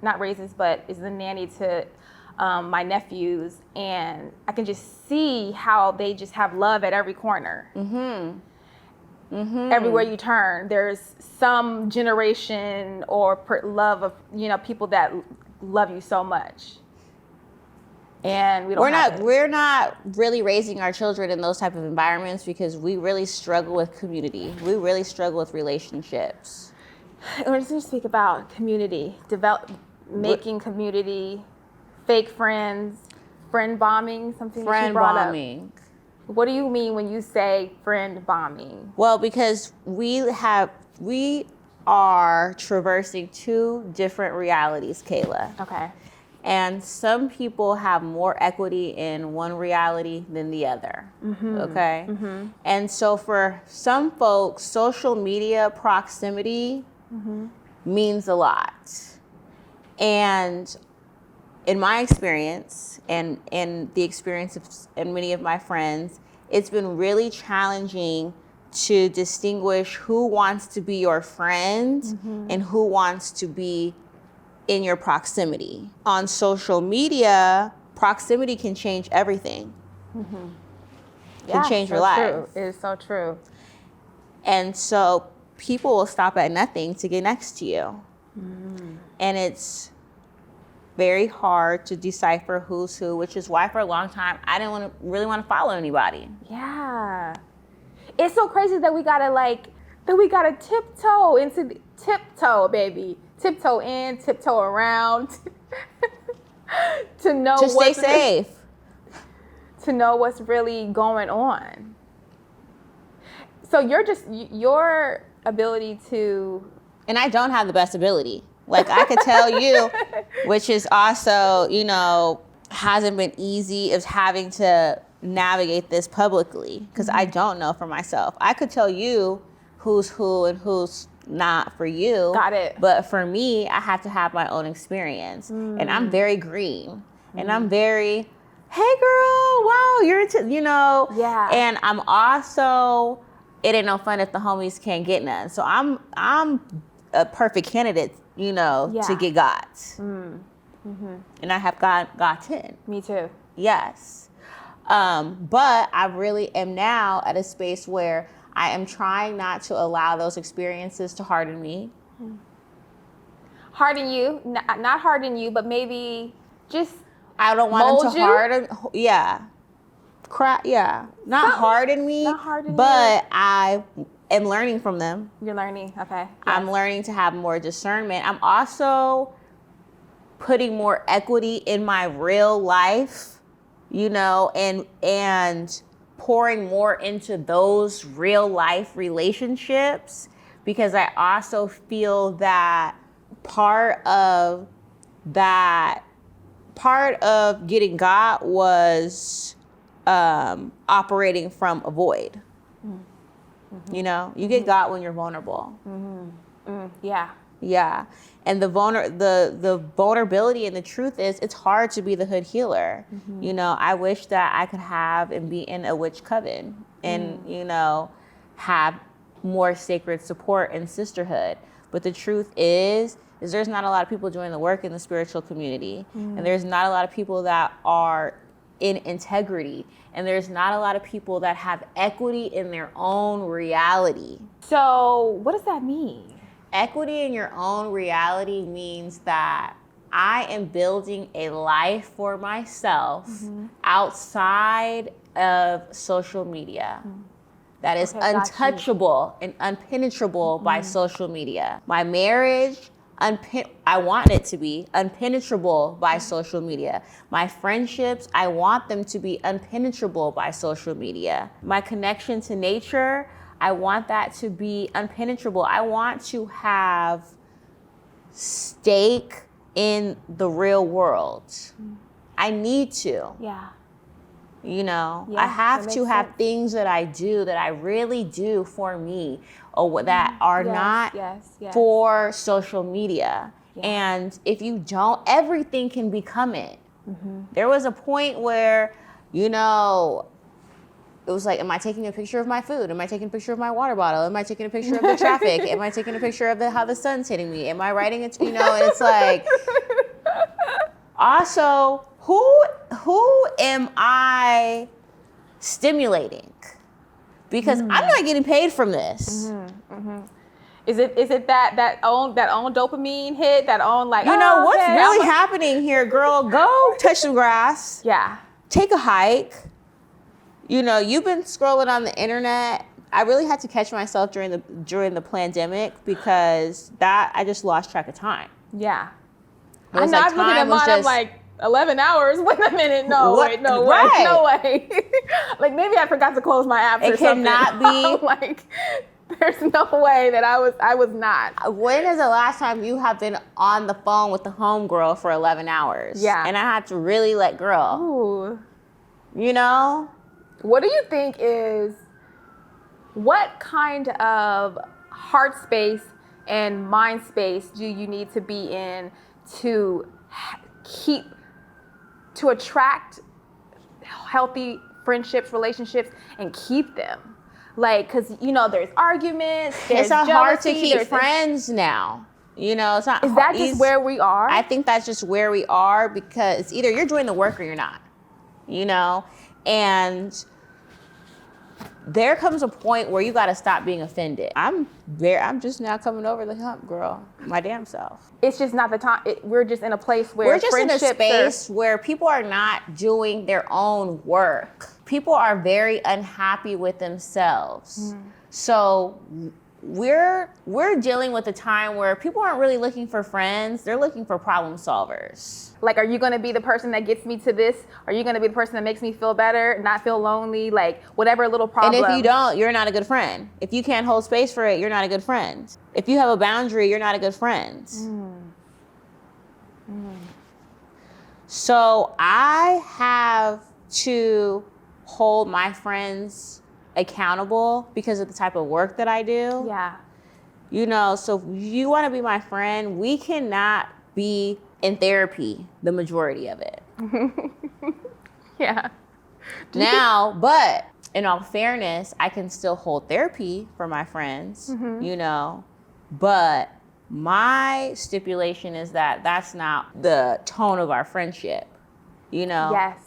not raises, but is the nanny to my nephews. And I can just see how they just have love at every corner. Everywhere you turn, there's some generation or love of, you know, people that love you so much. And we're not really raising our children in those type of environments because we really struggle with community. We really struggle with relationships. We're just going to speak about community, making community, fake friends, friend bombing, something that you brought up. What do you mean when you say friend bombing? Well, because we are traversing two different realities, Kayla. Okay. And some people have more equity in one reality than the other, okay? And so for some folks, social media proximity means a lot. And in my experience and the experience of many of my friends, it's been really challenging to distinguish who wants to be your friend and who wants to be in your proximity. On social media, proximity can change everything. Can change your life. True. It is so true. And so people will stop at nothing to get next to you. And it's very hard to decipher who's who, which is why for a long time I didn't really want to follow anybody. Yeah. It's so crazy that we gotta tiptoe into tiptoe, baby. Tiptoe in, tiptoe around to know to stay safe. To know what's really going on. So your ability to... And I don't have the best ability. Like I could tell you, which is also, you know, hasn't been easy, is having to navigate this publicly because I don't know for myself. I could tell you who's who and who's not for you. Got it. But for me, I have to have my own experience. And I'm very green. And I'm very, hey girl, wow, you're into, you know. Yeah. And I'm also, it ain't no fun if the homies can't get none. So I'm a perfect candidate, you know, to get got. And I have gotten. Me too. Yes. But I really am now at a space where I am trying not to allow those experiences to harden me. Harden you, not harden you, but maybe just I don't want them to harden. Yeah. Not harden me, but I am learning from them. You're learning, okay. Yes. I'm learning to have more discernment. I'm also putting more equity in my real life, you know, and pouring more into those real life relationships, because I also feel that part of getting got was operating from a void. You know, you get got when you're vulnerable. Yeah. And the vulnerability and the truth is, it's hard to be the hood healer. You know, I wish that I could have and be in a witch coven and, you know, have more sacred support and sisterhood. But the truth is there's not a lot of people doing the work in the spiritual community. And there's not a lot of people that are in integrity. And there's not a lot of people that have equity in their own reality. So what does that mean? Equity in your own reality means that I am building a life for myself outside of social media. that is Okay, got you. untouchable and unpenetrable by social media. My marriage, I want it to be unpenetrable by social media. My friendships, I want them to be unpenetrable by social media. My connection to nature, I want that to be unpenetrable. I want to have stake in the real world. I need to. Yeah. You know, Yeah, I have that to makes have sense. things that I do that I really do for me, or that are not yes. for social media. Yeah. And if you don't, everything can become it. There was a point where, you know, it was like, am I taking a picture of my food? Am I taking a picture of my water bottle? Am I taking a picture of the traffic? Am I taking a picture of how the sun's hitting me? Am I writing it? You know, and it's like, also, who am I stimulating? Because I'm not getting paid from this. Is it that own dopamine hit, that own like, You know, oh, what's okay, really happening here, girl? Go touch some grass. Yeah. Take a hike. You know, you've been scrolling on the internet. I really had to catch myself during the pandemic, because I just lost track of time. Yeah. It was I know, like I'm looking at time was mine, I'm just- like, 11 hours? Wait a minute, no way. Right. No way. Like, maybe I forgot to close my apps or something. It cannot be. Like, there's no way that I was not. When is the last time you have been on the phone with the homegirl for 11 hours? Yeah. And I had to really let girl. Ooh. You know? What do you think what kind of heart space and mind space do you need to be in to attract healthy friendships, relationships, and keep them? Like, because, you know, there's arguments, there's It's not hard to jealousy, keep there's friends now. You know, it's not. Is that just where we are? I think that's just where we are, because either you're doing the work or you're not. You know? And there comes a point where you got to stop being offended. I'm just now coming over the hump, girl. My damn self. It's just not the time. We're just in a place where we're just in a friendships space where people are not doing their own work. People are very unhappy with themselves. So we're dealing with a time where people aren't really looking for friends. They're looking for problem solvers. Like, are you going to be the person that gets me to this? Are you going to be the person that makes me feel better, not feel lonely, like whatever little problem? And if you don't, you're not a good friend. If you can't hold space for it, you're not a good friend. If you have a boundary, you're not a good friend. So I have to hold my friends accountable because of the type of work that I do. Yeah. You know, so if you want to be my friend, we cannot be in therapy the majority of it. Yeah. Now, but in all fairness, I can still hold therapy for my friends, you know, but my stipulation is that that's not the tone of our friendship, you know? Yes.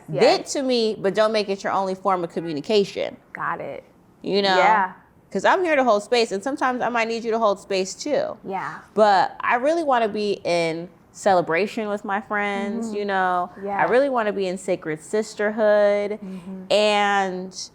Vent to me, but don't make it your only form of communication. Got it. You know? Yeah. Because I'm here to hold space, and sometimes I might need you to hold space too. Yeah. But I really want to be in celebration with my friends, you know? Yeah. I really want to be in sacred sisterhood. And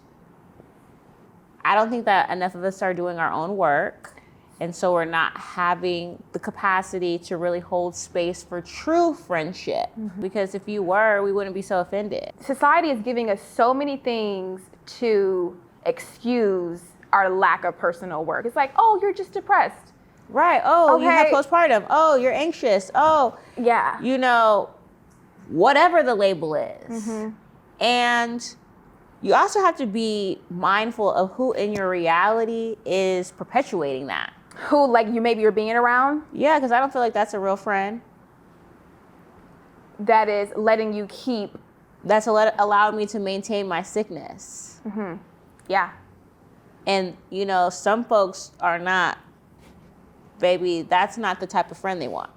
I don't think that enough of us are doing our own work. And so we're not having the capacity to really hold space for true friendship. Because if you were, we wouldn't be so offended. Society is giving us so many things to excuse our lack of personal work. It's like, oh, you're just depressed. Right. Oh, you have Okay. postpartum. Oh, you're anxious. Oh, Yeah. you know, whatever the label is. And you also have to be mindful of who in your reality is perpetuating that. Who, like, you're being around, Yeah, because I don't feel like that's a real friend. that is letting you keep. That's allowed me to maintain my sickness. Yeah. And, you know, some folks are not, baby, that's not the type of friend they want.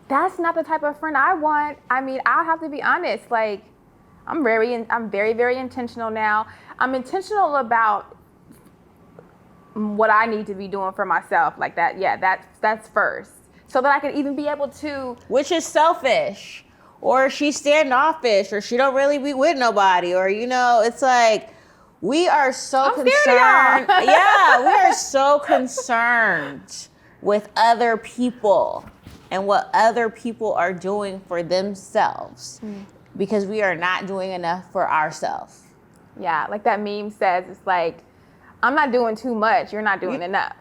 That's not the type of friend I want. I mean, I'll have to be honest. Like, I'm very, very intentional now. I'm intentional about what I need to be doing for myself. Like that. Yeah, that's first. So that I can even be able to. Which is selfish, or she's standoffish, or she don't really be with nobody, or, you know, it's like, We are so I'm concerned. Yeah, we are so concerned with other people and what other people are doing for themselves because we are not doing enough for ourselves. Yeah, like that meme says, it's like, I'm not doing too much. You're not doing enough.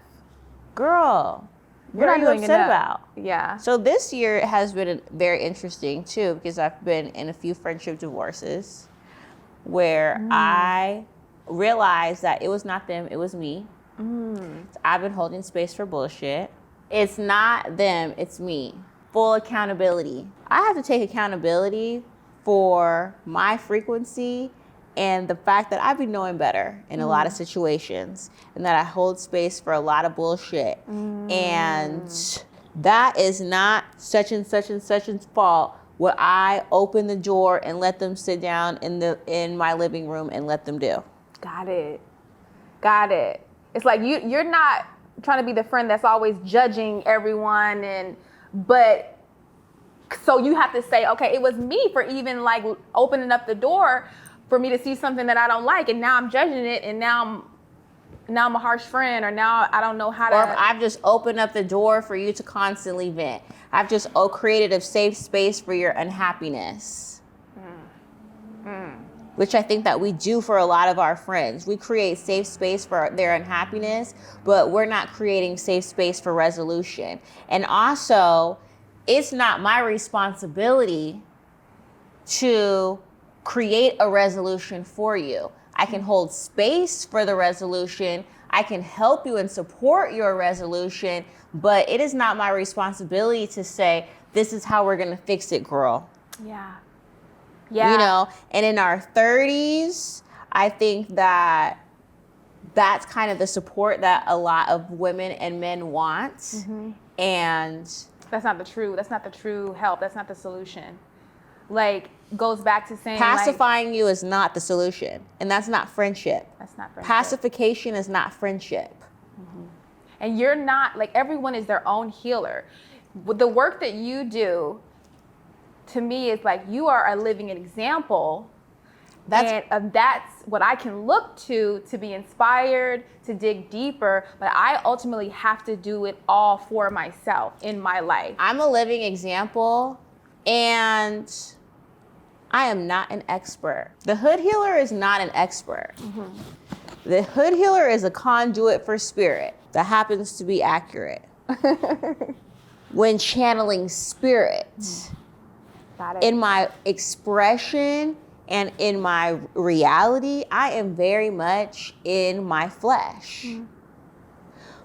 Girl, You're what not are doing you upset enough. about? Yeah. So this year has been very interesting too because I've been in a few friendship divorces where I realized that it was not them, it was me. So I've been holding space for bullshit. It's not them, it's me. Full accountability. I have to take accountability for my frequency and the fact that I be knowing better in a lot of situations and that I hold space for a lot of bullshit. And that is not such and such and such's fault. What I open the door and let them sit down in my living room and let them do. Got it. It's like you're not trying to be the friend that's always judging everyone, but so you have to say, okay, it was me for even like opening up the door for me to see something that I don't like, and now I'm judging it, and now I'm a harsh friend, or now I don't know how to. Or if I've just opened up the door for you to constantly vent. I've just created a safe space for your unhappiness. Which I think that we do for a lot of our friends. We create safe space for their unhappiness, but we're not creating safe space for resolution. And also, it's not my responsibility to create a resolution for you. I can hold space for the resolution. I can help you and support your resolution, but it is not my responsibility to say, this is how we're gonna fix it, girl. Yeah. You know, and in our 30s, I think that that's kind of the support that a lot of women and men want. And that's not the true help. That's not the solution. Like, goes back to saying pacifying you is not the solution. And that's not friendship. That's not friendship. Pacification is not friendship. And you're not, like, everyone is their own healer. With the work that you do, to me, it's like you are a living example. That's what I can look to be inspired, to dig deeper. But I ultimately have to do it all for myself in my life. I'm a living example, and I am not an expert. The HoodHealer is not an expert. The HoodHealer is a conduit for spirit that happens to be accurate. When channeling spirit. In my expression and in my reality, I am very much in my flesh.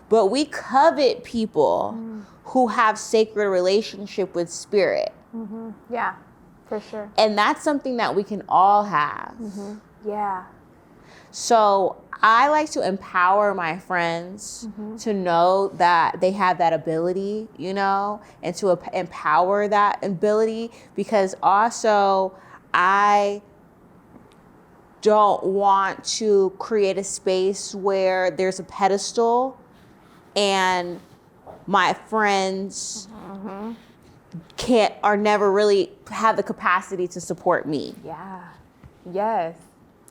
But we covet people who have sacred relationship with spirit. Yeah, for sure. And that's something that we can all have. Yeah. So I like to empower my friends to know that they have that ability, you know, and to empower that ability, because also I don't want to create a space where there's a pedestal and my friends are never really have the capacity to support me. Yeah. Yes.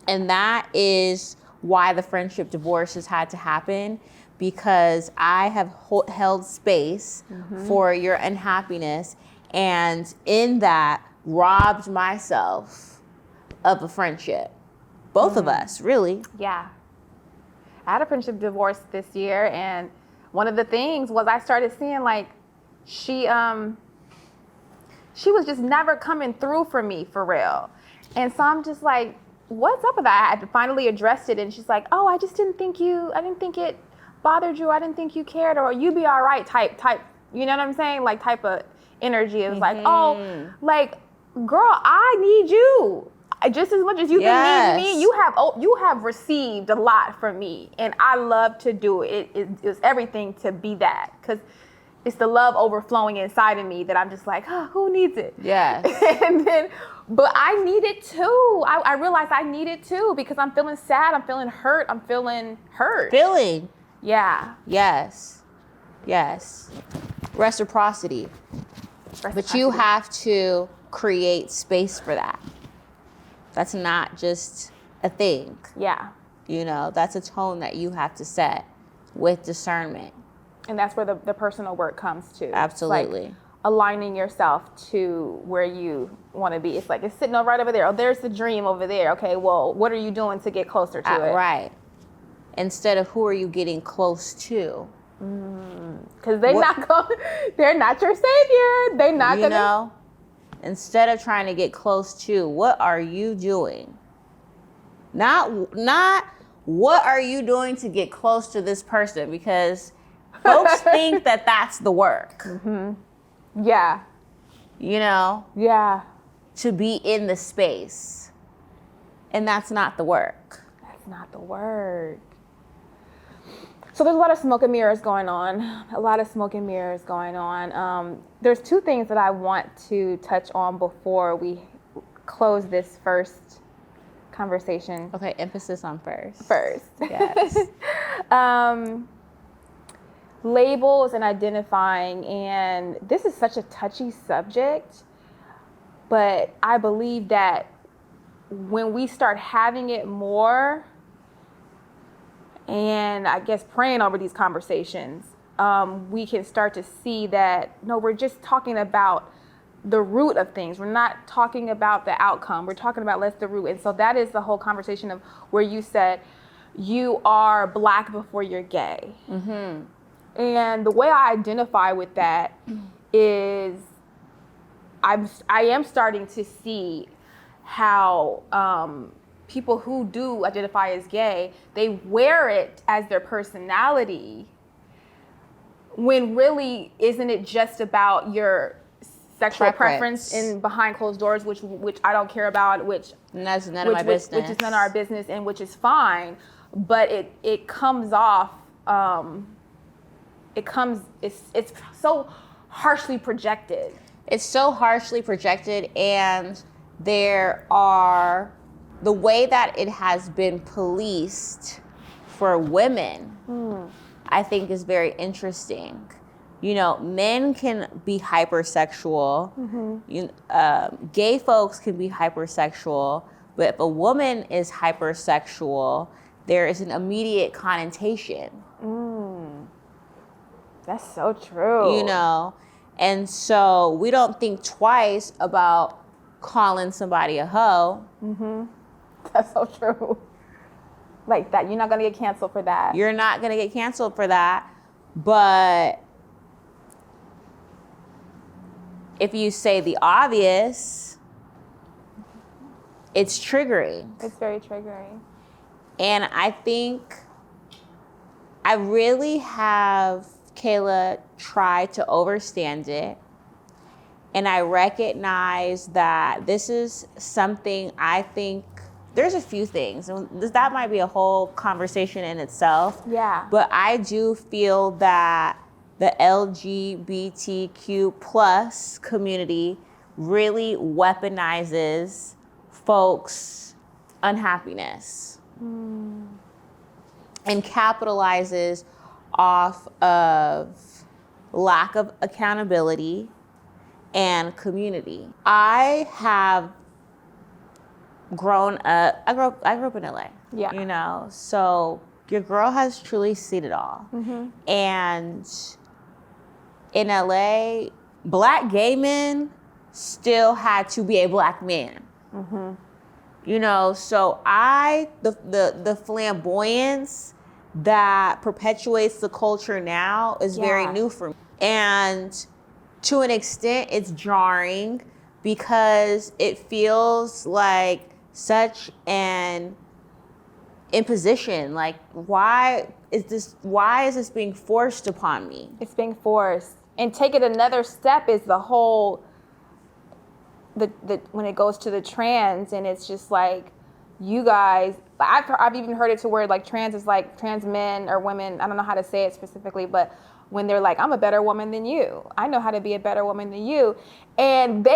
And that is why the friendship divorces had to happen, because I have held space for your unhappiness, and in that robbed myself of a friendship. Both of us, really. Yeah. I had a friendship divorce this year, and one of the things was I started seeing like she was just never coming through for me for real. And so I'm just like, what's up with that? I had to finally address it, and she's like, oh, I didn't think it bothered you. I didn't think you cared, or you be all right type, you know what I'm saying? Like type of energy. It was like, oh, like, girl, I need you. Just as much as you've been needing me, you have received a lot from me, and I love to do it. It's everything to be that, because it's the love overflowing inside of me that I'm just like, oh, who needs it? Yes. But I need it too. I realized I need it too, because I'm feeling sad. I'm feeling hurt. I'm feeling hurt. Yeah. Yes. Reciprocity. But you have to create space for that. That's not just a thing. Yeah. You know, that's a tone that you have to set with discernment. And that's where the personal work comes to. Absolutely. Like aligning yourself to where you want to be. It's like, it's sitting right over there. Oh, there's the dream over there. Okay, well, what are you doing to get closer to it? Right. Instead of who are you getting close to? Because they're not your savior. They're not going to. You know, instead of trying to get close to, what are you doing? Not what are you doing to get close to this person? Because folks think that that's the work. Mm-hmm. Yeah. You know? Yeah. To be in the space. And that's not the work. That's not the work. So there's a lot of smoke and mirrors going on. There's two things that I want to touch on before we close this first conversation. Okay, emphasis on first. Yes. Labels and identifying, and this is such a touchy subject, but I believe that when we start having it more, and I guess praying over these conversations, we can start to see that, no, we're just talking about the root of things. We're not talking about the outcome. We're talking about the root. And so that is the whole conversation of where you said you are Black before you're gay. Mm-hmm. And the way I identify with that is I am starting to see how people who do identify as gay, they wear it as their personality, when really isn't it just about your sexual preference in behind closed doors, which I don't care about, which that's none of my business. Which is none of our business, and which is fine, but it comes off. It's so harshly projected. It's so harshly projected, and there are the way that it has been policed for women. I think is very interesting. You know, men can be hypersexual. Mm-hmm. Gay folks can be hypersexual, but if a woman is hypersexual, there is an immediate connotation. That's so true. You know, and so we don't think twice about calling somebody a hoe. Mm-hmm. That's so true. Like that, you're not gonna get canceled for that. You're not gonna get canceled for that, but if you say the obvious, it's triggering. It's very triggering. And I think I really have, Kayla, tried to overstand it. And I recognize that this is something I think, there's a few things, and that might be a whole conversation in itself. Yeah. But I do feel that the LGBTQ plus community really weaponizes folks' unhappiness and capitalizes off of lack of accountability and community. I have grown up, I grew up in LA. Yeah. You know, so your girl has truly seen it all. Mm-hmm. And in LA, Black gay men still had to be a Black man. Mm-hmm. You know, so the flamboyance that perpetuates the culture now is very new for me. And to an extent, it's jarring because it feels like such an imposition. Like, why is this being forced upon me? It's being forced. And take it another step is the whole, the when it goes to the trans, and it's just like, you guys, I've even heard it to where like trans is like trans men or women, I don't know how to say it specifically, but when they're like, I'm a better woman than you. I know how to be a better woman than you. And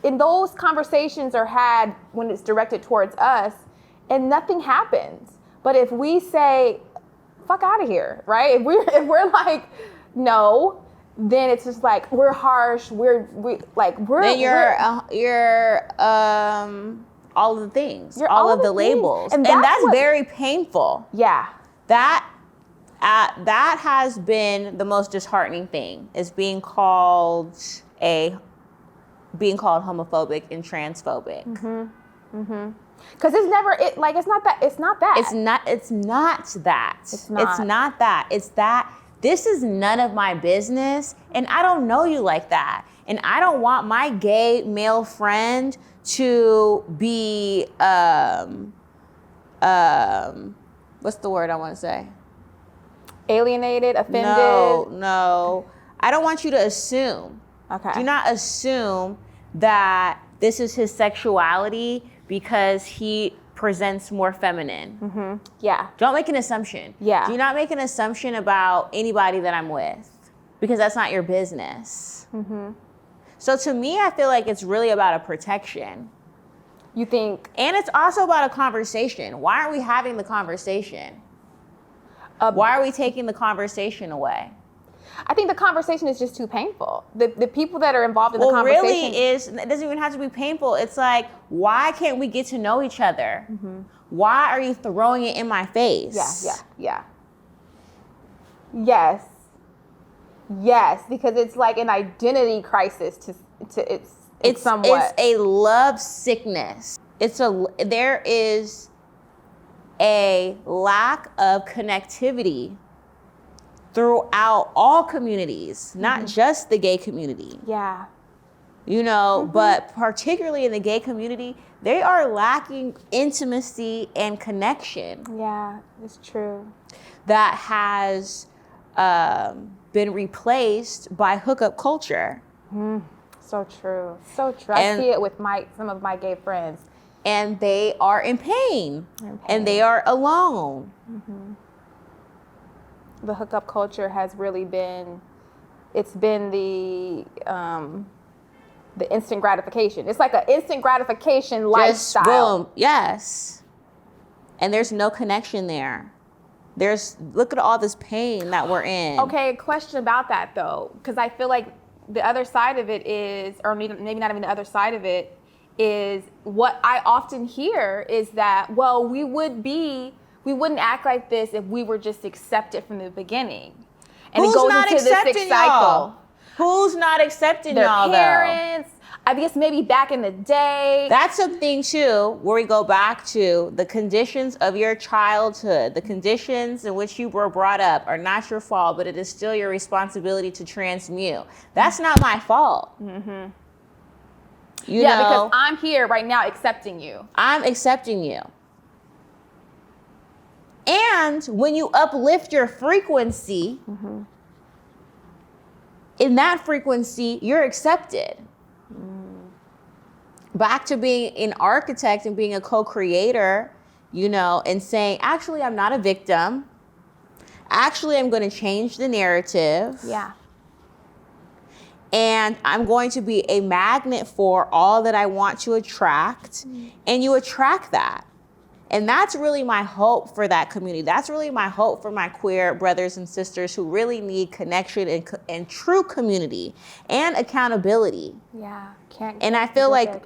those conversations are had when it's directed towards us and nothing happens. But if we say, fuck out of here, right? If we're like, no, then it's just like, we're harsh, we're then you're all of the things, You're all all of the the things. labels. And And that's that's what- very painful. Yeah. That has been the most disheartening thing, is being called homophobic and transphobic. Because it's never it's not that. It's not that. It's not. It's not that. It's that this is none of my business, and I don't know you like that. And I don't want my gay male friend to be what's the word I want to say? Alienated, offended. No. I don't want you to assume. Okay. Do not assume that this is his sexuality because he presents more feminine. Yeah. Don't make an assumption. Yeah. Do not make an assumption about anybody that I'm with, because that's not your business. So to me, I feel like it's really about a protection. You think? And it's also about a conversation. Why aren't we having the conversation? Why are we taking the conversation away? I think the conversation is just too painful. The people that are involved in the conversation. It doesn't even have to be painful. It's like, why can't we get to know each other? Why are you throwing it in my face? Yeah. Yes, because it's like an identity crisis it's somewhat. It's a love sickness. There is a lack of connectivity throughout all communities, not just the gay community. Yeah. You know, but particularly in the gay community, they are lacking intimacy and connection. Yeah, it's true. That has been replaced by hookup culture. So true. So true. I see it with some of my gay friends. And they are in pain. And they are alone. The hookup culture has really been, it's been the instant gratification. It's like an instant gratification lifestyle. Boom. Yes. And there's no connection there. Look at all this pain that we're in. Okay, a question about that though, because I feel like the other side of it is, or maybe not even the other side of it, is what I often hear is that, well, we wouldn't act like this if we were just accepted from the beginning. And Who's it goes not into this accepting cycle. y'all? Who's not accepting Their y'all, parents, I guess maybe back in the day. That's something too, where we go back to the conditions of your childhood. The conditions in which you were brought up are not your fault, but it is still your responsibility to transmute. That's not my fault. You know, because I'm here right now accepting you. I'm accepting you. And when you uplift your frequency, in that frequency, you're accepted. Back to being an architect and being a co-creator, you know, and saying, actually, I'm not a victim. Actually, I'm going to change the narrative. Yeah. And I'm going to be a magnet for all that I want to attract. And you attract that. And that's really my hope for that community. That's really my hope for my queer brothers and sisters who really need connection and true community and accountability. Yeah. And I feel like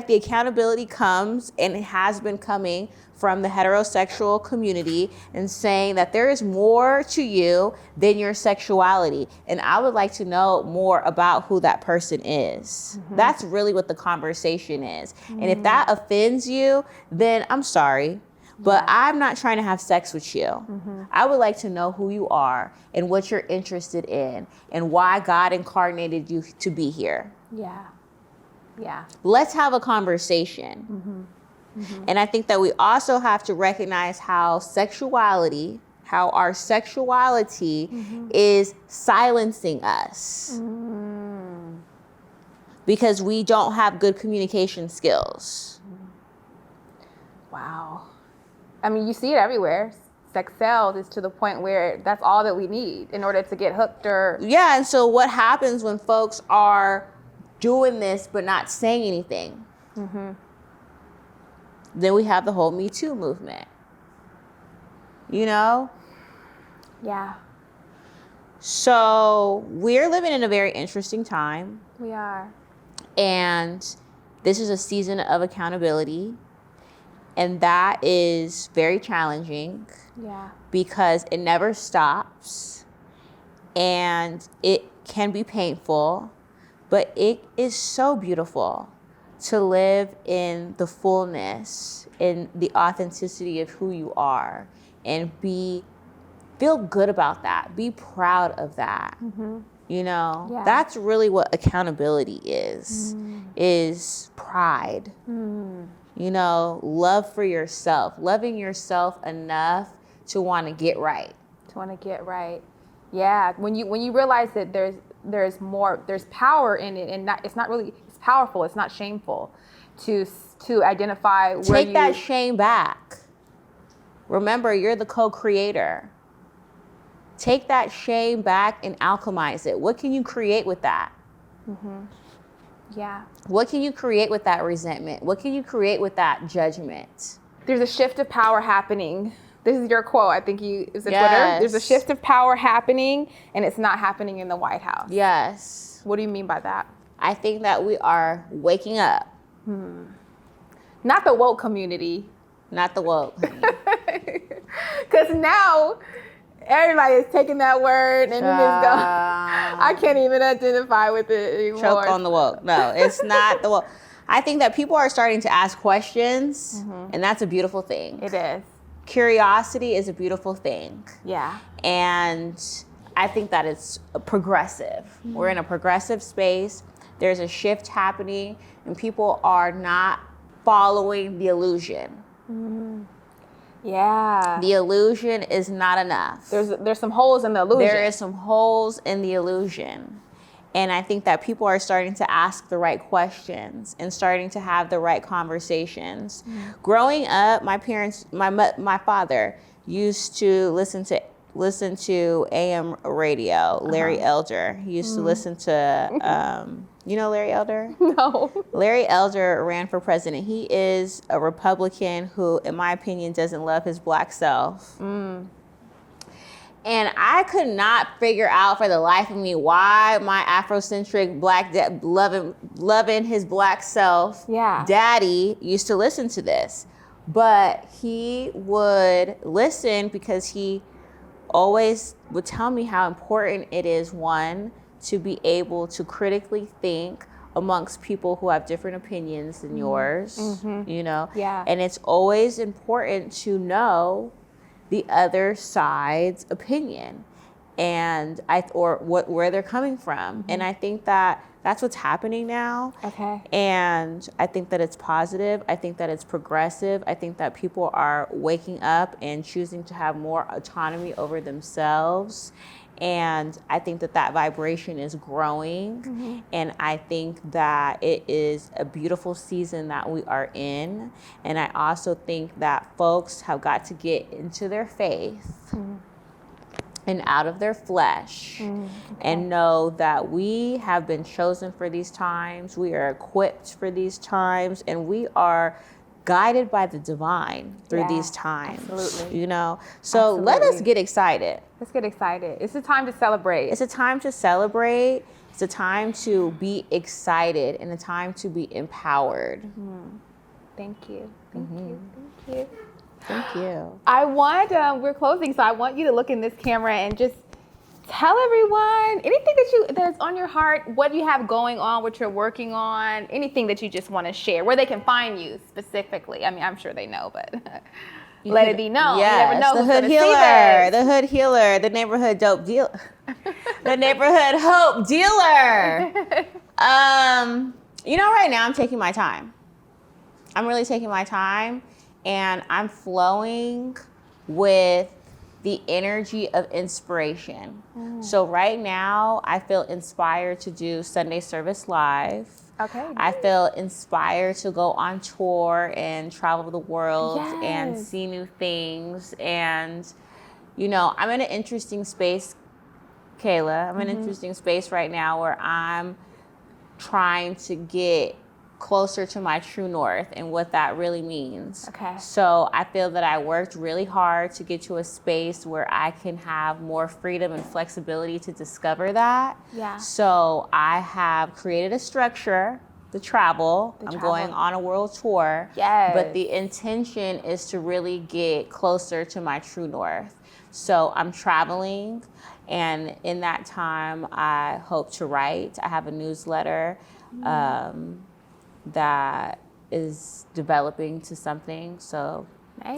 the accountability comes, and it has been coming from the heterosexual community, and saying that there is more to you than your sexuality. And I would like to know more about who that person is. That's really what the conversation is. And if that offends you, then I'm sorry, but I'm not trying to have sex with you. I would like to know who you are and what you're interested in and why God incarnated you to be here. Yeah. Let's have a conversation. And I think that we also have to recognize how our sexuality is silencing us because we don't have good communication skills. Wow. I mean, you see it everywhere. Sex sells is to the point where that's all that we need in order to get hooked or... Yeah, and so what happens when folks are doing this but not saying anything? Then we have the whole Me Too movement. You know? Yeah. So we're living in a very interesting time. We are. And this is a season of accountability, and that is very challenging. Yeah. Because it never stops, and it can be painful, but it is so beautiful to live in the fullness, in the authenticity of who you are, and feel good about that. Be proud of that. You know, that's really what accountability is pride. You know, love for yourself, loving yourself enough to want to get right. Yeah. When you realize that there's more, there's power in it, and it's powerful. It's not shameful to identify where Take that shame back. Remember, you're the co-creator. Take that shame back and alchemize it. What can you create with that? Yeah. What can you create with that resentment? What can you create with that judgment? There's a shift of power happening. This is your quote. I think is it Yes. Twitter? There's a shift of power happening, and it's not happening in the White House. Yes. What do you mean by that? I think that we are waking up. Not the woke community. Not the woke. Because now everybody is taking that word and it is gone. I can't even identify with it anymore. Choke on the woke. No, it's not the woke. I think that people are starting to ask questions, and that's a beautiful thing. It is. Curiosity is a beautiful thing. Yeah. And I think that it's progressive. We're in a progressive space. There's a shift happening, and people are not following the illusion. Yeah. The illusion is not enough. There's some holes in the illusion. There is some holes in the illusion. And I think that people are starting to ask the right questions and starting to have the right conversations. Growing up, my parents, my father used to listen to AM radio, Larry Elder. He used to listen to, you know Larry Elder? No. Larry Elder ran for president. He is a Republican who, in my opinion, doesn't love his black self. And I could not figure out for the life of me why my Afrocentric black loving his black self daddy used to listen to this. But he would listen because he always would tell me how important it is, one, to be able to critically think amongst people who have different opinions than yours, you know? Yeah. And it's always important to know the other side's opinion and where they're coming from. And I think that that's what's happening now. Okay. And I think that it's positive. I think that it's progressive. I think that people are waking up and choosing to have more autonomy over themselves. And I think that that vibration is growing. And I think that it is a beautiful season that we are in. And I also think that folks have got to get into their faith and out of their flesh and know that we have been chosen for these times. We are equipped for these times, and we are guided by the divine through these times. Absolutely. You know? So let us get excited. Let's get excited. It's a time to celebrate. It's a time to celebrate. It's a time to be excited and a time to be empowered. Thank you. Thank you. Thank you. Thank you. I want, we're closing, so I want you to look in this camera and just tell everyone anything that's on your heart, what you have going on, what you're working on, anything that you just want to share, where they can find you specifically. I mean, I'm sure they know, but let it be known. Yes, you never know the Hood Healer, the Hood Healer, the neighborhood dope deal, the neighborhood hope dealer. You know, right now I'm taking my time. I'm really taking my time, and I'm flowing with the energy of inspiration. So right now, I feel inspired to do Sunday Service Live. Okay. I feel inspired to go on tour and travel the world and see new things. And, you know, I'm in an interesting space, Kayla. I'm in an interesting space right now where I'm trying to get closer to my true north and what that really means. Okay. So I feel that I worked really hard to get to a space where I can have more freedom and flexibility to discover that. Yeah. So I have created a structure. the travel. I'm going on a world tour. Yes. But the intention is to really get closer to my true north. So I'm traveling, and in that time, I hope to write. I have a newsletter that is developing to something. So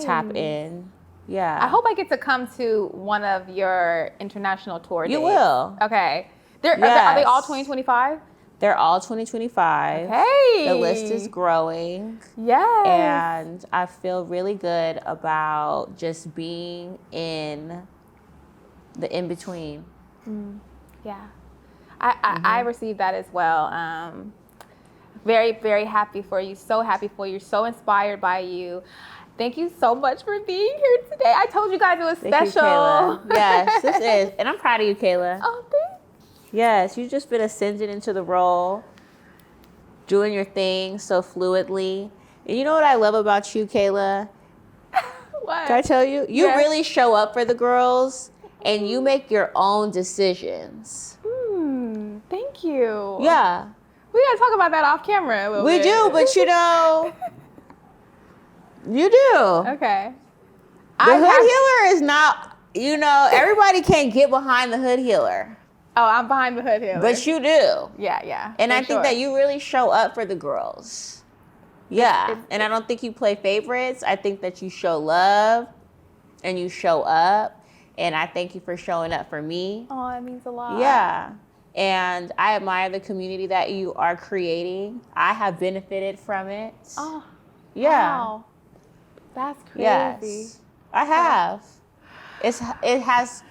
tap in. Yeah. I hope I get to come to one of your international tour days. You will. Okay. Are they all 2025? They're all 2025. Okay. The list is growing. Yes. And I feel really good about just being in the in-between. Yeah. I received that as well. Very, very happy for you. So happy for you. So inspired by you. Thank you so much for being here today. I told you guys it was special. You, Kayla. Yes, this is. And I'm proud of you, Kayla. Oh, thanks. Yes, you've just been ascending into the role, doing your thing so fluidly. And you know what I love about you, Kayla? What? Can I tell you? You really show up for the girls, and you make your own decisions. Thank you. Yeah. We gotta talk about that off camera a little bit. We do, but you know, you do. Okay. The HoodHealer is not, you know, everybody can't get behind the HoodHealer. Oh, I'm behind the HoodHealer. But you do. Yeah. And I think that you really show up for the girls. Yeah. And I don't think you play favorites. I think that you show love and you show up. And I thank you for showing up for me. Oh, that means a lot. Yeah. And I admire the community that you are creating. I have benefited from it. Oh, yeah. Wow. That's crazy. Yes, I have. It has.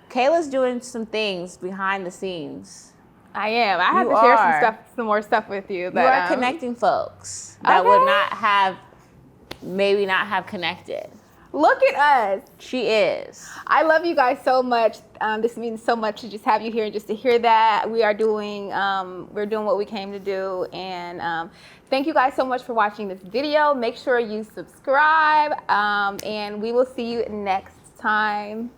Kayla's doing some things behind the scenes. I am. I have to share some more stuff with you. But, you are connecting folks that would maybe not have connected. Look at us. She is. I love you guys so much. This means so much to just have you here and just to hear that we are doing. We're doing what we came to do, and thank you guys so much for watching this video. Make sure you subscribe, and we will see you next time.